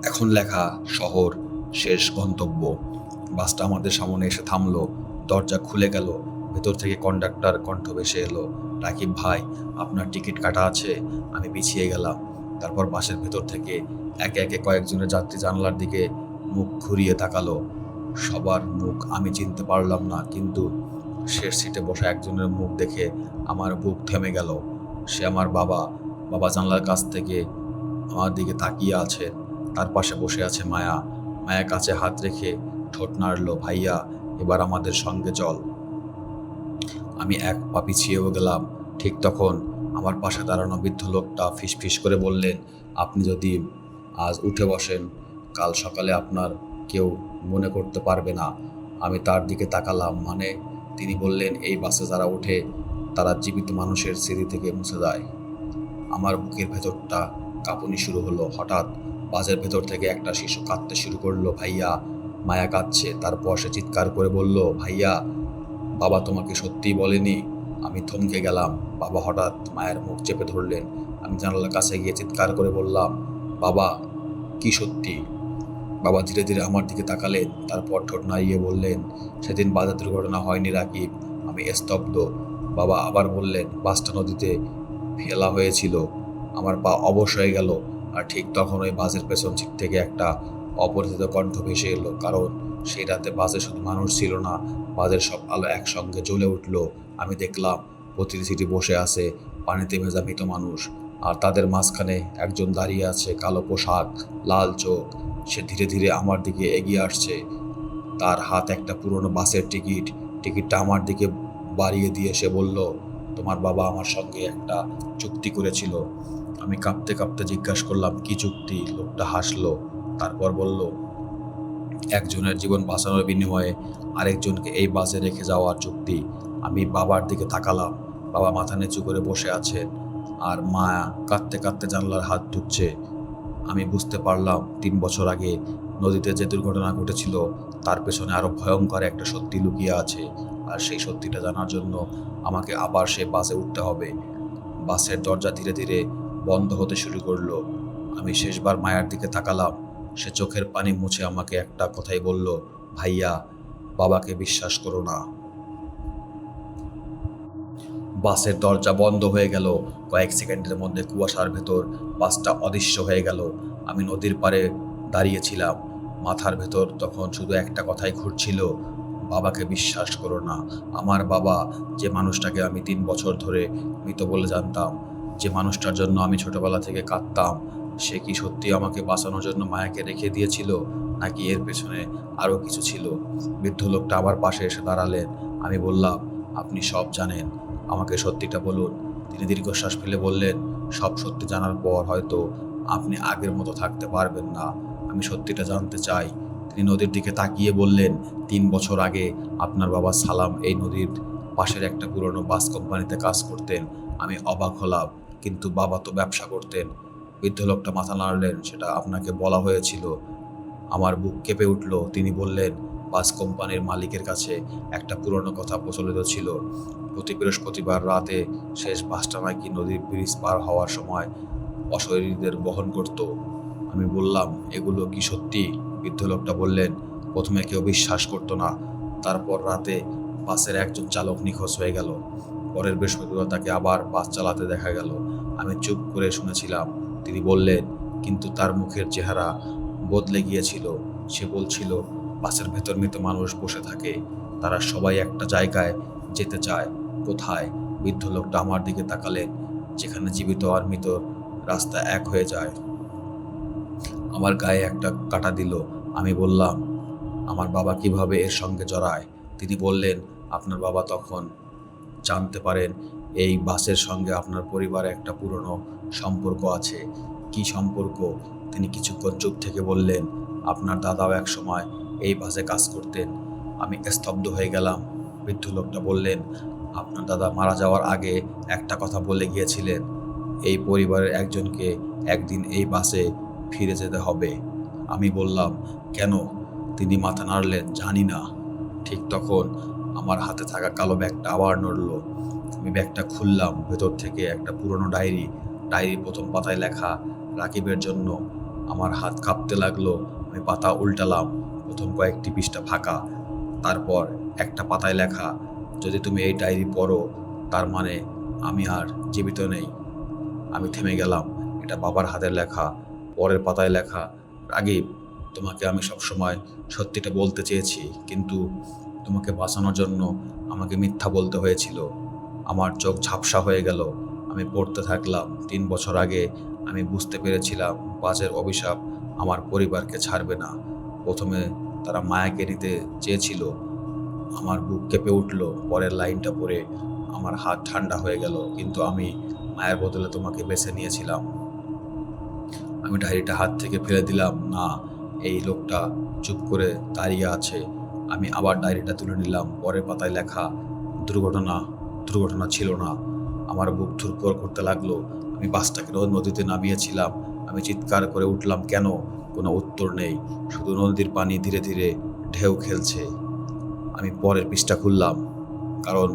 এখন লেখা শহর শেষ গন্তব্য। বাসটা আমাদের সামনে এসে থামলো। দরজা খুলে গেল। ভেতর থেকে কন্ডাক্টর কণ্ঠ ভেসে এলো, রাকিব ভাই, আপনার টিকিট কাটা আছে? আমি পিছিয়ে গেলাম। তারপর বাসের ভেতর থেকে একে একে কয়েকজনের যাত্রী জানলার দিকে মুখ ঘুরিয়ে তাকালো। সবার মুখ আমি চিনতে পারলাম না, কিন্তু শেষ সিটে বসা একজনের মুখ দেখে আমার বুক থেমে গেল। সে আমার বাবা। বাবা জানলার কাছ থেকে আমার দিকে তাকিয়ে আছে। তার পাশে বসে আছে মায়া। মায়া কাছে হাত রেখে ঠোঁট নাড়ল, ভাইয়া, এবার আমাদের সঙ্গে চল। আমি এক পা পিছিয়েও গেলাম। ঠিক তখন আমার পাশে দাঁড়ানো বৃদ্ধ লোকটা ফিসফিস করে বললেন, আপনি যদি আজ উঠে বসেন, কাল সকালে আপনার কেউ মনে করতে পারবে না। আমি তার দিকে তাকালাম। মানে? তিনি বললেন, এই বাসে যারা ওঠে তারা জীবিত মানুষের স্মৃতি থেকে মুছে যায়। আমার বুকের ভেতরটা কাঁপুনি শুরু হলো। হঠাৎ বাসের ভেতর থেকে একটা শিশু কাঁদতে শুরু করলো, ভাইয়া। মায়া কাঁদছে। তারপর সে চিৎকার করে বলল, ভাইয়া, বাবা তোমাকে সত্যিই বলেনি? আমি থমকে গেলাম। বাবা হঠাৎ মায়ের মুখ চেপে ধরলেন। আমি জানালার কাছে গিয়ে চিৎকার করে বললাম, বাবা, কি সত্যি? বাবা ধীরে ধীরে আমার দিকে তাকালেন, তারপর ঠোঁট নাড়িয়ে বললেন, সেদিন বাসের দুর্ঘটনা হয়নি রাকিব। আমি স্তব্ধ। বাবা আবার বললেন, বাসটা নদীতে ফেলা হয়েছিল। আমার পা অবশ হয়ে গেল। আর ঠিক তখন ওই বাসের পেছন সিট থেকে একটা অপরিচিত কণ্ঠ ভেসে এলো, কারণ সেই রাতে বাসে শুধু মানুষ ছিল না, বাসের সব আলো একসঙ্গে জ্বলে উঠল। আমি দেখলাম প্রতিটি সিটে বসে আছে পানিতে ভেজা মৃত মানুষ, আর তাদের মাঝখানে একজন দাঁড়িয়ে আছে, কালো পোশাক, লাল চোখ। সে ধীরে ধীরে আমার দিকে এগিয়ে আসছে। তার হাত একটা পুরনো বাসের টিকিটটা আমার দিকে বাড়িয়ে দিয়ে সে বলল, তোমার বাবা আমার সঙ্গে একটা চুক্তি করেছিল। আমি কাঁপতে কাঁপতে জিজ্ঞাসা করলাম, কি চুক্তি? লোকটা হাসলো। তারপর বলল, একজনের জীবন বাঁচানোর বিনিময়ে আরেকজনকে এই বাসে রেখে যাওয়ার চুক্তি। আমি বাবার দিকে তাকালাম। বাবা মাথা নিচু করে বসে আছেন, আর মা কাঁদতে কাঁদতে জানলার হাত ঢুকছে। আমি বুঝতে পারলাম 3 বছর আগে নদীতে যে দুর্ঘটনা ঘটেছিল তার পেছনে আরো ভয়ঙ্কর একটা সত্যি লুকিয়ে আছে, আর সেই সত্যিটা জানার জন্য আমাকে আবার সেই বাসে উঠতে হবে। বাসের দরজা ধীরে ধীরে বন্ধ হতে শুরু করলো। আমি শেষবার মায়ের দিকে তাকালাম। সে চোখের পানি মুছে আমাকে একটা কথাই বলল, ভাইয়া, বাবাকে বিশ্বাস করো না। বাসের দরজা বন্ধ হয়ে গেল। কয়েক সেকেন্ডের মধ্যে কুয়াশার ভেতর বাসটা অদৃশ্য হয়ে গেল। আমি নদীর পাড়ে দাঁড়িয়েছিলাম। মাথার ভেতর তখন শুধু একটা কথাই ঘুরছিল, বাবাকে বিশ্বাস করো না। আমার বাবা, যে মানুষটাকে আমি 3 বছর ধরে মৃত বলে জানতাম, যে মানুষটার জন্য আমি ছোটবেলা থেকে কাঁদতাম, সে কি সত্যি আমাকে বাঁচানোর জন্য মায়াকে রেখে দিয়েছিল, নাকি এর পেছনে আরও কিছু ছিল? বৃদ্ধ লোকটা আমার পাশে এসে দাঁড়ালেন। আমি বললাম, আপনি সব জানেন, আমাকে সত্যিটা বলুন। তিনি দীর্ঘশ্বাস ফেলে বললেন, সব সত্যি জানার পর হয়তো আপনি আগের মতো থাকতে পারবেন না। আমি সত্যিটা জানতে চাই। তিনি নদীর দিকে তাকিয়ে বললেন, 3 বছর আগে আপনার বাবা সালাম এই নদীর পাশের একটা পুরনো বাস কোম্পানিতে কাজ করতেন। আমি অবাক হলাম, কিন্তু বাবা তো ব্যবসা করতেন। বৃদ্ধ লোকটা মাথা নাড়লেন, সেটা আপনাকে বলা হয়েছিল। আমার বুক কেঁপে উঠল। তিনি বললেন, বাস কোম্পানির মালিকের কাছে একটা পুরনো কথা প্রচলিত ছিল, প্রতি বৃহস্পতিবার রাতে শেষ বাসটা নাকি নদীর ব্রিজ পার হওয়ার সময় অশরীরীদের বহন করত। আমি বললাম, এগুলো কি সত্যি? বৃদ্ধ লোকটা বললেন, প্রথমে কেউ বিশ্বাস করতো না, তারপর রাতে বাসের একজন চালক নিখোঁজ হয়ে গেল। পরের বৃহস্পতিবার তাকে আবার বাস চালাতে দেখা গেল। আমি চুপ করে শুনেছিলাম। তিনি বললেন, কিন্তু তার মুখের চেহারা বদলে গিয়েছিল। সে বলছিল, বাসের ভেতর মৃত মানুষ বসে থাকে, তারা সবাই একটা জায়গায় যেতে চায়। কোথায়? বৃদ্ধ লোকটা আমার দিকে তাকালেন। যেখানে জীবিত আর মৃত রাস্তা এক হয়ে যায়। আমার গায়ে একটা কাঁটা দিল। আমি বললাম, আমার বাবা কিভাবে এর সঙ্গে জড়ায়? তিনি বললেন, আপনার বাবা তখন জানতে পারেন এই বাসের সঙ্গে আপনার পরিবারে একটা পুরনো সম্পর্ক আছে। কি সম্পর্ক? তিনি কিছুক্ষণ চুপ থেকে বললেন, আপনার দাদাও এক সময় এই বাসে কাজ করতেন। আমি স্তব্ধ হয়ে গেলাম। বৃদ্ধ লোকটা বললেন, আপনার দাদা মারা যাওয়ার আগে একটা কথা বলে গিয়েছিলেন, এই পরিবারের একজনকে একদিন এই বাসে ফিরে যেতে হবে। আমি বললাম, কেন? তিনি মাথা নাড়লেন, জানি না। ঠিক তখন আমার হাতে থাকা কালো ব্যাগটা আবার নড়ল। আমি ব্যাগটা খুললাম। ভেতর থেকে একটা পুরনো ডায়েরির প্রথম পাতায় লেখা, রাকিবের জন্য। আমার হাত কাঁপতে লাগলো। আমি পাতা উল্টালাম। প্রথম কয়েকটি পৃষ্ঠা ফাঁকা। তারপর একটা পাতায় লেখা, যদি তুমি এই ডায়েরি পড়ো, তার মানে আমি আর জীবিত নেই। আমি থেমে গেলাম। এটা বাবার হাতের লেখা। পরের পাতায় লেখা, রাগীব, তোমাকে আমি সবসময় সত্যিটা বলতে চেয়েছি, কিন্তু তোমাকে বাঁচানোর জন্য আমাকে মিথ্যা বলতে হয়েছিল। আমার চোখ ঝাপসা হয়ে গেল। আমি পড়তে থাকলাম। 3 বছর আগে আমি বুঝতে পেরেছিলাম বাজের অভিশাপ আমার পরিবারকে ছাড়বে না। প্রথমে তারা মায়াকে নিতে চেয়েছিল। আমার বুক কেঁপে উঠল। পরের লাইনটা পড়ে আমার হাত ঠান্ডা হয়ে গেল, কিন্তু আমি মায়ের বদলে তোমাকে বেছে নিয়েছিলাম। আমি ডায়েরিটা হাত থেকে ফেলে দিলাম। না। এই লোকটা চুপ করে দাঁড়িয়ে আছে। আমি আবার ডায়েরিটা তুলে নিলাম। পরের পাতায় লেখা, দুর্ঘটনা দুর্ঘটনা ছিল না। আমার বুক ধুরপর করতে লাগলো। আমি বাসটাকে নদীতে নামিয়েছিলাম। আমি চিৎকার করে উঠলাম, কেন? কোনো উত্তর নেই, শুধু নদীর পানি ধীরে ধীরে ঢেউ খেলছে। আমি পরের পৃষ্ঠা খুললাম, কারণ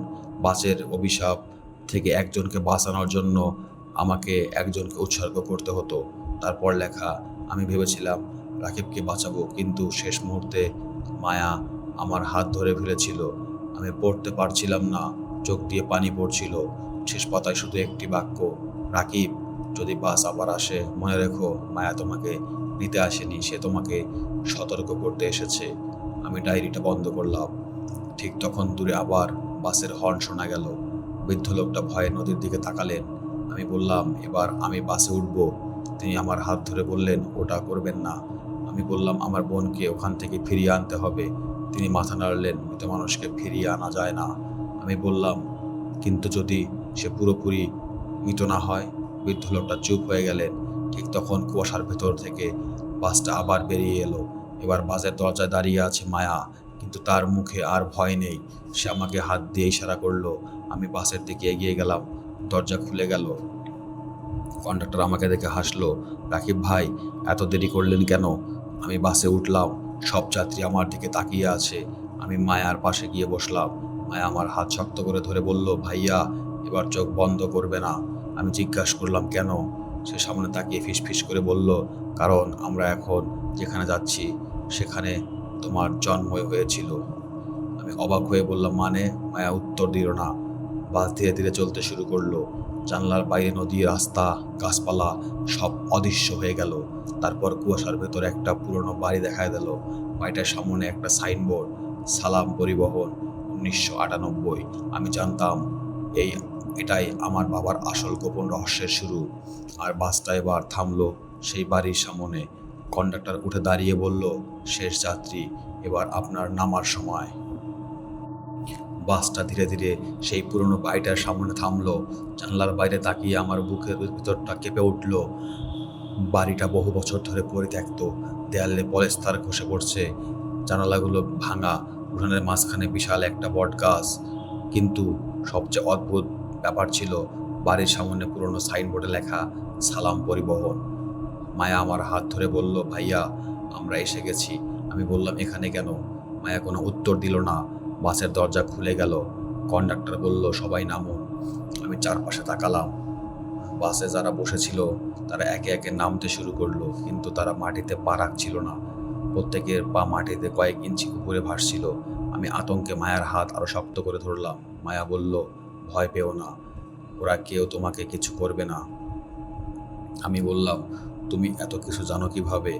বাসের অভিশাপ থেকে একজনকে বাঁচানোর জন্য আমাকে একজনকে উৎসর্গ করতে হতো। তারপর লেখা, আমি ভেবেছিলাম রাকিবকে বাঁচাবো, কিন্তু শেষ মুহূর্তে মায়া আমার হাত ধরে ফেলেছিল। আমি পড়তে পারছিলাম না, চোখ দিয়ে পানি পড়ছিল। শেষ পাতায় শুধু একটি বাক্য, রাকিব, যদি বাস আবার আসে মনে রেখো, মায়া তোমাকে নিতে আসেনি, সে তোমাকে সতর্ক করতে এসেছে। আমি ডায়েরিটা বন্ধ করলাম। ঠিক তখন দূরে আবার বাসের হর্ন শোনা গেল। বৃদ্ধ লোকটা ভয়ে নদীর দিকে তাকালেন। আমি বললাম, এবার আমি বাসে উঠব। তিনি আমার হাত ধরে বললেন, ওটা করবেন না। আমি বললাম, আমার বোনকে ওখান থেকে ফিরিয়ে আনতে হবে। তিনি মাথা নাড়লেন, মৃত মানুষকে ফিরিয়ে আনা যায় না। আমি বললাম, কিন্তু যদি সে পুরোপুরি মৃত না হয়? বৃদ্ধ লোকটা চুপ হয়ে গেলেন। ঠিক তখন কুয়াশার ভেতর থেকে বাসটা আবার বেরিয়ে এলো। এবার বাসের দরজায় দাঁড়িয়ে আছে মায়া, কিন্তু তার মুখে আর ভয় নেই। সে আমাকে হাত দিয়ে ইশারা করলো। আমি বাসের দিকে এগিয়ে গেলাম। দরজা খুলে গেল। কন্ডাক্টর আমাকে দেখে হাসলো। রাকিব ভাই, এত দেরি করলেন কেন? আমি বাসে উঠলাম। সব যাত্রী আমার দিকে তাকিয়ে আছে। আমি মায়ার পাশে গিয়ে বসলাম। মায়া আমার হাত শক্ত করে ধরে বলল, ভাইয়া, এবার চোখ বন্ধ করবে না। আমি জিজ্ঞাসা করলাম, কেন? সে সামনে তাকিয়ে ফিসফিস করে বলল, কারণ আমরা এখন যেখানে যাচ্ছি সেখানে তোমার জন্মই হয়েছিল। আমি অবাক হয়ে বললাম, মানে? মায়া উত্তর দিল না। বাস ধীরে ধীরে চলতে শুরু করলো। জানলার বাইরে নদী, রাস্তা, গাছপালা সব অদৃশ্য হয়ে গেল। তারপর কুয়াশার ভেতর একটা পুরনো বাড়ি দেখা দিল। বাড়িটার সামনে একটা সাইনবোর্ড, সালাম পরিবহন 1998। আমি জানতাম এটাই আমার বাবার আসল গোপন রহস্যের শুরু। আর বাসটা এবার থামলো সেই বাড়ির সামনে। কন্ডাক্টর উঠে দাঁড়িয়ে বলল, শেষ যাত্রী, এবার আপনার নামার সময়। বাসটা ধীরে ধীরে সেই পুরনো বাড়িটার সামনে থামলো। জানলার বাইরে তাকিয়ে আমার বুকের ভিতরটা কেঁপে উঠল। বাড়িটা বহু বছর ধরে পরিত্যক্ত, দেয়ালে পলেস্তার খসে পড়ছে, জানালাগুলো ভাঙা, উঠানের মাঝখানে বিশাল একটা বট গাছ। কিন্তু সবচেয়ে অদ্ভুত ব্যাপার ছিল বাড়ির সামনে পুরনো সাইনবোর্ডে লেখা সালাম পরিবহন। মায়া আমার হাত ধরে বলল, ভাইয়া আমরা এসে গেছি। আমি বললাম, এখানে কেন? মায়া কোনো উত্তর দিল না। বাসের দরজা খুলে গেল। কন্ডাক্টর বলল, সবাই নামুন। আমি চারপাশে তাকালাম। বাসে যারা বসেছিল তারা একে একে নামতে শুরু করলো, কিন্তু তারা মাটিতে পা রাখছিল না। প্রত্যেকের পা মাটিতে কয়েক ইঞ্চি উপরে ভাসছিল। আমি আতঙ্কে মায়ার হাত আরো শক্ত করে ধরলাম। মায়া বলল, ভয় পেও না, ওরা কেউ তোমাকে কিছু করবে না। আমি বললাম, তুমি এত কিছু জানো কিভাবে?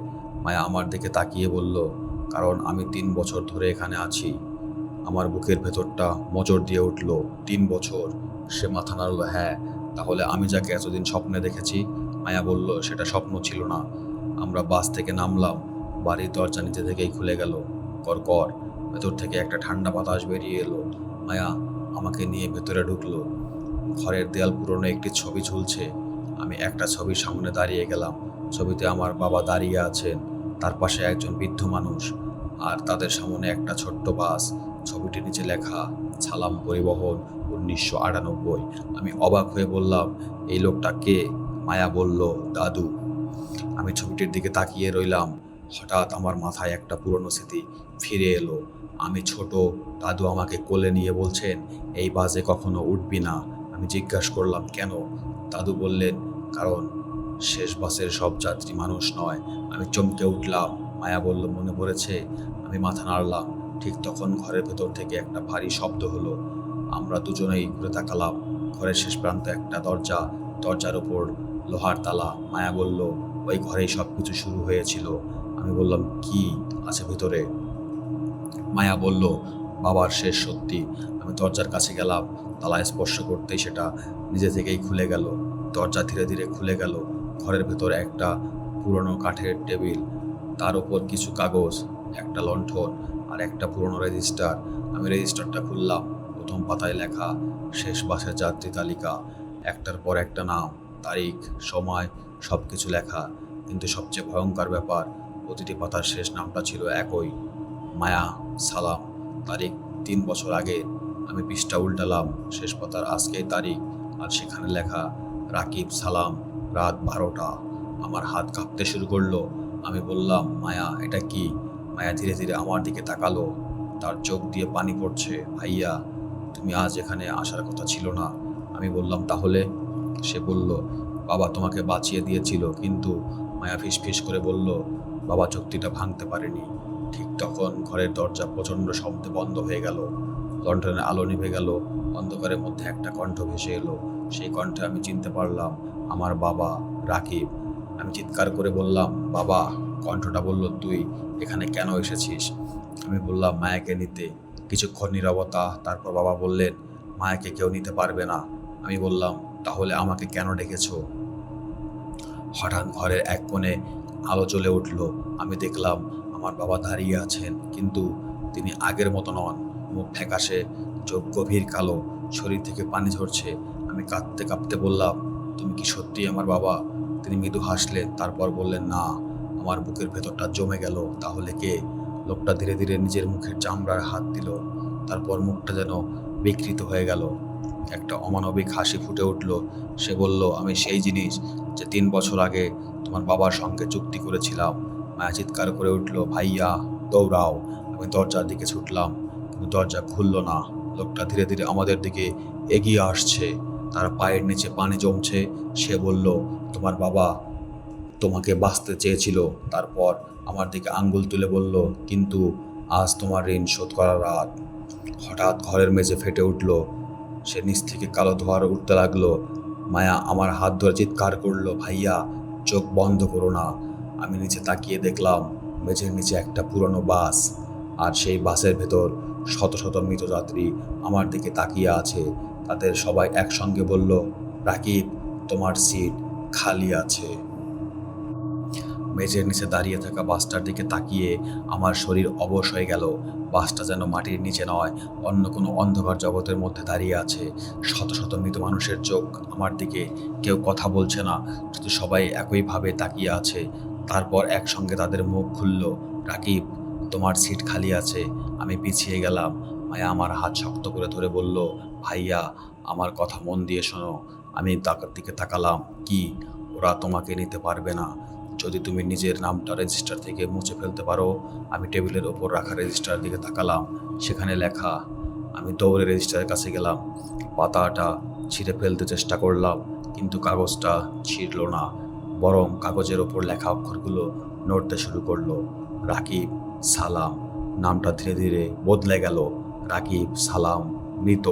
মায়া আমার দিকে তাকিয়ে বলল, কারণ আমি 3 বছর ধরে এখানে আছি। আমার বুকের ভেতরটা মোচড় দিয়ে উঠল। 3 বছর? সে মাথা নাড়ল। হ্যাঁ। তাহলে আমি যাকে এতদিন স্বপ্নে দেখেছি? মায়া বলল, সেটা স্বপ্ন ছিল না। আমরা বাস থেকে নামলাম, বাড়ির দরজা নিজে থেকেই খুলে গেল। কর ভেতর থেকে একটা ঠান্ডা বাতাস বেরিয়ে এলো। মায়া আমাকে নিয়ে ভেতরে ঢুকলো। ঘরের দেয়াল পুরনো একটি ছবি ঝুলছে। আমি একটা ছবির সামনে দাঁড়িয়ে গেলাম। ছবিতে আমার বাবা দাঁড়িয়ে আছেন, তার পাশে একজন বৃদ্ধ মানুষ, আর তাদের সামনে একটা ছোট্ট বাস। ছবিটির নিচে লেখা সালাম পরিবহন 1998। আমি অবাক হয়ে বললাম, এই লোকটা কে? মায়া বলল, দাদু। আমি ছবিটির দিকে তাকিয়ে রইলাম। হঠাৎ আমার মাথায় একটা পুরনো স্মৃতি ফিরে এলো। আমি ছোট, দাদু আমাকে কোলে নিয়ে বলছেন, এই বাসে কখনো উঠবি না। আমি জিজ্ঞাসা করলাম, কেন? দাদু বললেন, কারণ শেষ বাসের সব যাত্রী মানুষ নয়। আমি চমকে উঠলাম। মায়া বলল, মনে পড়েছে? আমি মাথা নাড়লাম। ঠিক তখন ঘরের ভেতর থেকে একটা ভারী শব্দ হলো। আমরা দুজনেই ঘুরে তাকালাম। ঘরের শেষ প্রান্তে একটা দরজা, দরজার উপর লোহার তালা। মায়া বলল, ওই ঘরেই সব কিছু শুরু হয়েছিল। আমি বললাম, কি আছে ভিতরে? মায়া বলল, বাবার শেষ সত্যি। আমি দরজার কাছে গেলাম। তালা স্পর্শ করতেই সেটা নিজে থেকেই খুলে গেল। দরজা ধীরে ধীরে খুলে গেল। ঘরের ভেতর একটা পুরনো কাঠের টেবিল, তার উপর কিছু কাগজ, একটা লণ্ঠন আর একটা পুরনো রেজিস্টার। আমি রেজিস্টারটা খুললাম। প্রথম পাতায় লেখা শেষ বাসের যাত্রী তালিকা। একটার পর একটা নাম, তারিখ, সময়, সব কিছু লেখা। কিন্তু সবচেয়ে ভয়ঙ্কর ব্যাপার, প্রতিটি পাতার শেষ নামটা ছিল একই, মায়া সালাম। তারিখ 3 বছর আগে। আমি পৃষ্ঠা উল্টালাম। শেষ পাতার আজকের তারিখ, আর সেখানে লেখা রাকিব সালাম, রাত 12টা। আমার হাত কাঁপতে শুরু করলো। আমি বললাম, মায়া এটা কি? মায়া ধীরে ধীরে আমার দিকে তাকালো। তার চোখ দিয়ে পানি পড়ছে। ভাইয়া, তুমি আজ এখানে আসার কথা ছিল না। আমি বললাম, তাহলে? সে বলল, বাবা তোমাকে বাঁচিয়ে দিয়েছিল, কিন্তু মায়া ফিসফিস করে বলল, বাবা চুক্তিটা ভাঙতে পারেনি। ঠিক তখন ঘরের দরজা প্রচণ্ড শব্দে বন্ধ হয়ে গেল। লণ্ঠনের আলো নিভে গেল। অন্ধকারের মধ্যে একটা কণ্ঠ ভেসে এলো। সেই কণ্ঠে আমি চিনতে পারলাম আমার বাবা, রাকিব। আমি চিৎকার করে বললাম, বাবা। কণ্ঠটা বলল, তুই এখানে কেন এসেছিস? আমি বললাম, মায়াকে নিতে। কিছুক্ষণ নীরবতা, তারপর বাবা বললেন, মায়াকে কেউ নিতে পারবে না। আমি বললাম, তাহলে আমাকে কেন ডেকেছো? হঠাৎ ঘরের এক কোণে আলো জ্বলে উঠল। আমি দেখলাম আমার বাবা দাঁড়িয়ে আছেন, কিন্তু তিনি আগের মতো নন। মুখ ফ্যাকাশে, চোখ গভীর কালো, শরীর থেকে পানি ঝরছে। আমি কাঁদতে কাঁপতে বললাম, তুমি কি সত্যি আমার বাবা? তিনি মৃদু হাসলেন, তারপর বললেন, না। আমার বুকের ভেতরটা জমে গেল। তাহলে কে? লোকটা ধীরে ধীরে নিজের মুখের চামড়ায় হাত দিল। তারপর মুখটা যেন বিকৃত হয়ে গেল। একটা অমানবিক হাসি ফুটে উঠল। সে বলল, আমি সেই জিনিস যে 3 বছর আগে তোমার বাবার সঙ্গে চুক্তি করেছিলাম। মায়া চিৎকার করে উঠল, ভাইয়া দৌড়াও। আমি দরজার দিকে ছুটলাম, কিন্তু দরজা খুলল না। লোকটা ধীরে ধীরে আমাদের দিকে এগিয়ে আসছে। তার পায়ের নিচে পানি জমছে। সে বলল, তোমার বাবা তোমাকে বাঁচতে চেয়েছিল। তারপর আমার দিকে আঙ্গুল তুলে বলল, কিন্তু আজ তোমার ঋণ শোধ করার রাত। হঠাৎ ঘরের মেঝে ফেটে উঠল। সে নিচ থেকে কালো ধোঁয়ার উঠতে লাগলো। মায়া আমার হাত ধরে চিৎকার করলো, ভাইয়া চোখ বন্ধ করো না। আমি নিচে তাকিয়ে দেখলাম মেঝের নিচে একটা পুরনো বাস। আর সেই বাসের ভেতর শত শত মৃত যাত্রী আমার দিকে তাকিয়ে আছে। তাদের সবাই একসঙ্গে বলল, রাকিব, তোমার সিট খালি আছে। মেঝের নিচে দাঁড়িয়ে থাকা বাসটার দিকে তাকিয়ে আমার শরীর অবশ হয়ে গেল। বাসটা যেন মাটির নিচে নয়, অন্য কোনো অন্ধকার জগতের মধ্যে দাঁড়িয়ে আছে। শত শত মৃত মানুষের চোখ আমার দিকে, কেউ কথা বলছে না, শুধু সবাই একইভাবে তাকিয়ে আছে। তারপর একসঙ্গে তাদের মুখ খুলল, রাকিব, তোমার সিট খালি আছে। আমি পিছিয়ে গেলাম। মায়া আমার হাত শক্ত করে ধরে বলল, ভাইয়া, আমার কথা মন দিয়ে শোনো। আমি তার দিকে তাকালাম। কি? ওরা তোমাকে নিতে পারবে না যদি তুমি নিজের নামটা রেজিস্টার থেকে মুছে ফেলতে পারো। আমি টেবিলের ওপর রাখা রেজিস্টারের দিকে তাকালাম, সেখানে লেখা। আমি দৌড়ে রেজিস্টারের কাছে গেলাম, পাতাটা ছিঁড়ে ফেলতে চেষ্টা করলাম, কিন্তু কাগজটা ছিঁড়ল না, বরং কাগজের ওপর লেখা অক্ষরগুলো নড়তে শুরু করলো। রাকিব সালাম। নামটা ধীরে ধীরে বদলে গেল। রাকিব সালাম মৃত।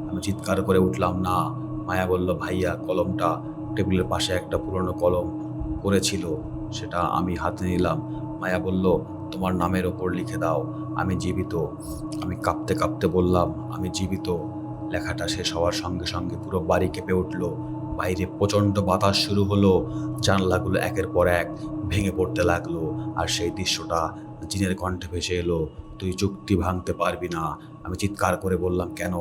আমি চিৎকার করে উঠলাম, না। মায়া বলল, ভাইয়া, কলমটা। টেবিলের পাশে একটা পুরনো কলম পড়েছিল, সেটা আমি হাতে নিলাম। মায়া বলল, তোমার নামের ওপর লিখে দাও, আমি জীবিত। আমি কাঁপতে কাঁপতে বললাম, আমি জীবিত। লেখাটা শেষ হওয়ার সঙ্গে সঙ্গে পুরো বাড়ি কেঁপে উঠল। বাইরে প্রচণ্ড বাতাস শুরু হলো, জানলাগুলো একের পর এক ভেঙে পড়তে লাগলো। আর সেই দৃশ্যটা জিনের কণ্ঠে ভেসে এলো, তুই চুক্তি ভাঙতে পারবি না। আমি চিৎকার করে বললাম, কেন?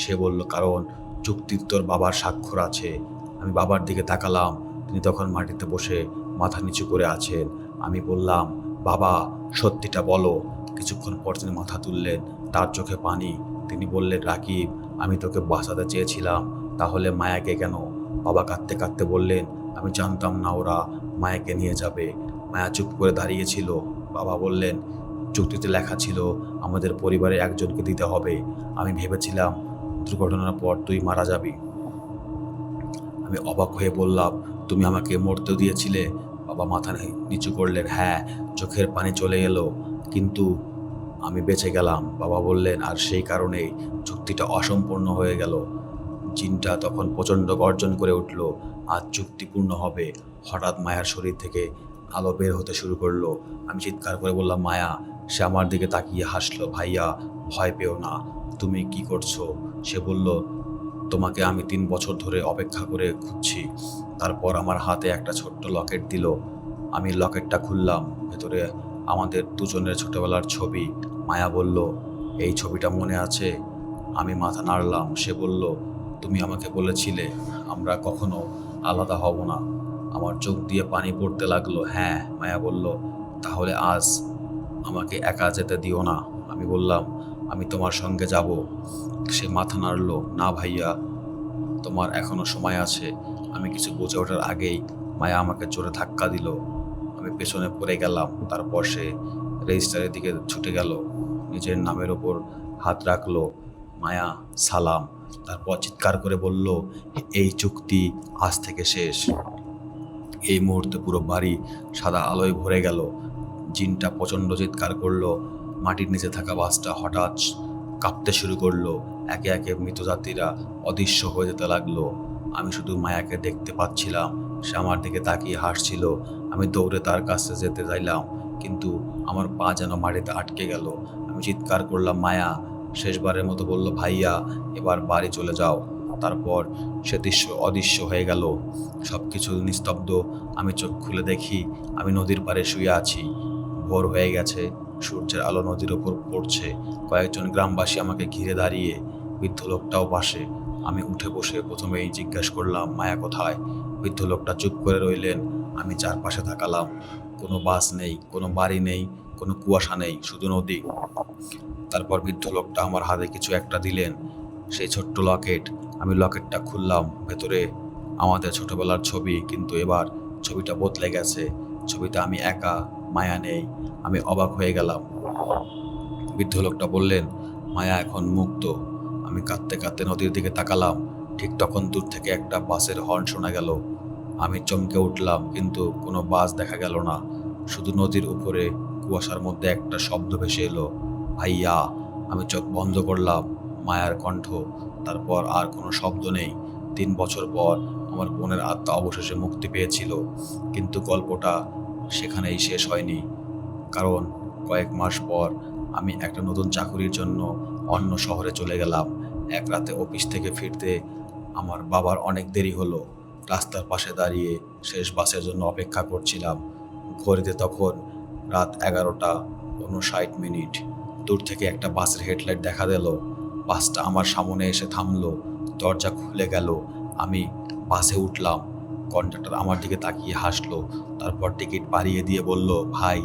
সে বলল, কারণ চুক্তির তোর বাবার স্বাক্ষর আছে। আমি বাবার দিকে তাকালাম। তিনি তখন মাটিতে বসে মাথা নিচু করে আছেন। আমি বললাম, বাবা, সত্যিটা বলো। কিছুক্ষণ পর তিনি মাথা তুললেন, তার চোখে পানি। তিনি বললেন, রাকিব, আমি তোকে বাঁচাতে চেয়েছিলাম, তাহলে মায়াকে কেন? বাবা কাঁদতে কাঁদতে বললেন, আমি জানতাম না ওরা মায়াকে নিয়ে যাবে। মায়া চুপ করে দাঁড়িয়েছিল। বাবা বললেন, চুক্তিতে লেখা ছিল আমাদের পরিবারে একজনকে দিতে হবে। আমি ভেবেছিলাম দুর্ঘটনার পর তুই মারা যাবি। আমি অবাক হয়ে বললাম, তুমি আমাকে মরতে দিয়েছিলে? বাবা মাথা নিচু করলেন, হ্যাঁ। চোখের পানি চলে এলো, কিন্তু আমি বেঁচে গেলাম। বাবা বললেন, আর সেই কারণেই চুক্তিটা অসম্পূর্ণ হয়ে গেল। জিনটা তখন প্রচণ্ড গর্জন করে উঠল, আজ চুক্তি পূর্ণ হবে। হঠাৎ মায়ার শরীর থেকে আলো বের হতে শুরু করলো। আমি চিৎকার করে বললাম, মায়া। সে আমার দিকে তাকিয়ে হাসলো, ভাইয়া, ভয় পেও না। তুমি কি করছো? সে বলল, তোমাকে আমি 3 বছর ধরে অপেক্ষা করে খুঁজছি। তারপর আমার হাতে একটা ছোট্ট লকেট দিল। আমি লকেটটা খুললাম, ভেতরে আমাদের দুজনের ছোটবেলার ছবি। মায়া বলল, এই ছবিটা মনে আছে? আমি মাথা নাড়লাম। সে বলল, তুমি আমাকে বলেছিলে আমরা কখনো আলাদা হব না। আমার চোখ দিয়ে পানি পড়তে লাগলো। হ্যাঁ, মায়া বলল, তাহলে আজ আমাকে একা যেতে দিও না। আমি বললাম, আমি তোমার সঙ্গে যাব। সে মাথা নাড়লো, না ভাইয়া, তোমার এখনো সময় আছে। আমি কিছু বুঝে ওঠার আগেই মায়া আমাকে জোরে ধাক্কা দিল। আমি পেছনে পড়ে গেলাম। তারপর সে রেজিস্টারের দিকে ছুটে গেল, নিজের নামের ওপর হাত রাখলো, মায়া সালাম। তারপর চিৎকার করে বলল, এই চুক্তি আজ থেকে শেষ। এই মুহূর্তে পুরো বাড়ি সাদা আলোয় ভরে গেল। জিনটা প্রচণ্ড চিৎকার করলো। মাটির নিচে থাকা বাসটা হঠাৎ কাঁপতে শুরু করলো। একে একে মৃত যাত্রীরা অদৃশ্য হয়ে যেতে লাগলো। আমি শুধু মায়াকে দেখতে পাচ্ছিলাম, সে আমার দিকে তাকিয়ে হাসছিল। আমি দৌড়ে তার কাছে যেতে চাইলাম, কিন্তু আমার পা যেন মাটিতে আটকে গেল। আমি চিৎকার করলাম, মায়া। শেষবারের মতো বলল, ভাইয়া, এবার বাড়ি চলে যাও। তারপর সে দৃশ্য অদৃশ্য হয়ে গেল। সব কিছু নিস্তব্ধ। আমি চোখ খুলে দেখি আমি নদীর পাড়ে শুয়ে আছি। ভোর হয়ে গেছে, সূর্যের আলো নদীর ওপর পড়ছে। কয়েকজন গ্রামবাসী আমাকে ঘিরে দাঁড়িয়ে, বৃদ্ধ লোকটাও পাশে। আমি উঠে বসে প্রথমেই জিজ্ঞেস করলাম, মায়া কোথায়? বৃদ্ধ লোকটা চুপ করে রইলেন। আমি চারপাশে তাকালাম। কোনো বাস নেই, কোনো বাড়ি নেই, কোনো কুয়াশা নেই, শুধু নদী। তারপর বৃদ্ধ লোকটা আমার হাতে কিছু একটা দিলেন, সেই ছোট্ট লকেট। আমি লকেটটা খুললাম, ভেতরে আমাদের ছোটবেলার ছবি, কিন্তু এবার ছবিটা বদলে গেছে। ছবিতে আমি একা, মায়া নেই। আমি অবাক হয়ে গেলাম। বৃদ্ধ লোকটা বললেন, মায়া এখন মুক্ত। আমি কাঁদতে কাঁদতে নদীর দিকে তাকালাম। ঠিক তখন দূর থেকে একটা বাসের হর্ন শোনা গেল। আমি চমকে উঠলাম, কিন্তু কোনো বাস দেখা গেল না। শুধু নদীর উপরে কুয়াশার মধ্যে একটা শব্দ ভেসে এলো, ভাইয়া। আমি চোখ বন্ধ করলাম, মায়ার কণ্ঠ। তারপর আর কোনো শব্দ নেই। 3 বছর পর আমার বোনের আত্মা অবশেষে মুক্তি পেয়েছিল, কিন্তু গল্পটা সেখানেই শেষ হয়নি। কারণ কয়েক মাস পর আমি একটা নতুন চাকুরির জন্য অন্য শহরে চলে গেলাম। এক রাতে অফিস থেকে ফিরতে আমার বাবার অনেক দেরি হলো। রাস্তার পাশে দাঁড়িয়ে শেষ বাসের জন্য অপেক্ষা করছিলাম। ঘড়িতে তখন রাত 11:59। দূর থেকে একটা বাসের হেডলাইট দেখা দিল। বাসটা আমার সামনে এসে থামলো। দরজা খুলে গেল। আমি বাসে উঠলাম। কন্ডাক্টর আমার দিকে তাকিয়ে হাসলো। তারপর টিকিট বাড়িয়ে দিয়ে বলল, ভাই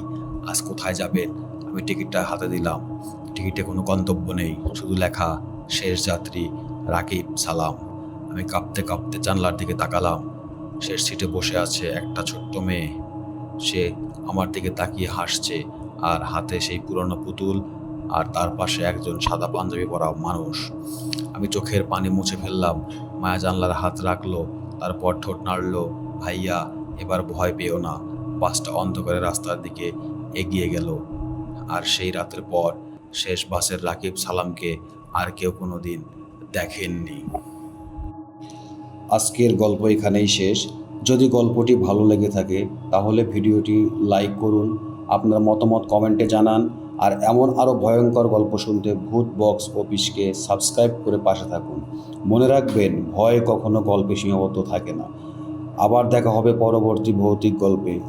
আজ কোথায় যাবেন? আমি টিকিটটা হাতে দিলাম। টিকিটে কোনো গন্তব্য নেই, শুধু লেখা শেষ যাত্রী রাকিব সালাম। আমি কাঁপতে কাঁপতে জানলার দিকে তাকালাম। শেষ সিটে বসে আছে একটা ছোট্ট মেয়ে। সে আমার দিকে তাকিয়ে হাসছে, আর হাতে সেই পুরনো পুতুল, আর তার পাশে একজন সাদা পাঞ্জাবি পরা মানুষ। আমি চোখের পানি মুছে ফেললাম। মায়া জানলার হাত রাখলো, তারপর ঠোঁট নাড়লো। ভাইয়া, এবার ভয় পেও না। বাসটা অন্ধকারের রাস্তার দিকে এগিয়ে গেল। আর সেই রাতের পর শেষ বাসের রাকিব সালামকে আর কেউ কোনোদিন দেখেননি। আজকের গল্প এখানেই শেষ। যদি গল্পটি ভালো লেগে থাকে তাহলে ভিডিওটি লাইক করুন, আপনার মতামত কমেন্টে জানান, আর এমন আরও ভয়ঙ্কর গল্প শুনতে ভূত বক্স অফিসকে সাবস্ক্রাইব করে পাশে থাকুন। মনে রাখবেন, ভয় কখনো গল্পে সীমাবদ্ধ থাকে না। আবার দেখা হবে পরবর্তী ভৌতিক গল্পে।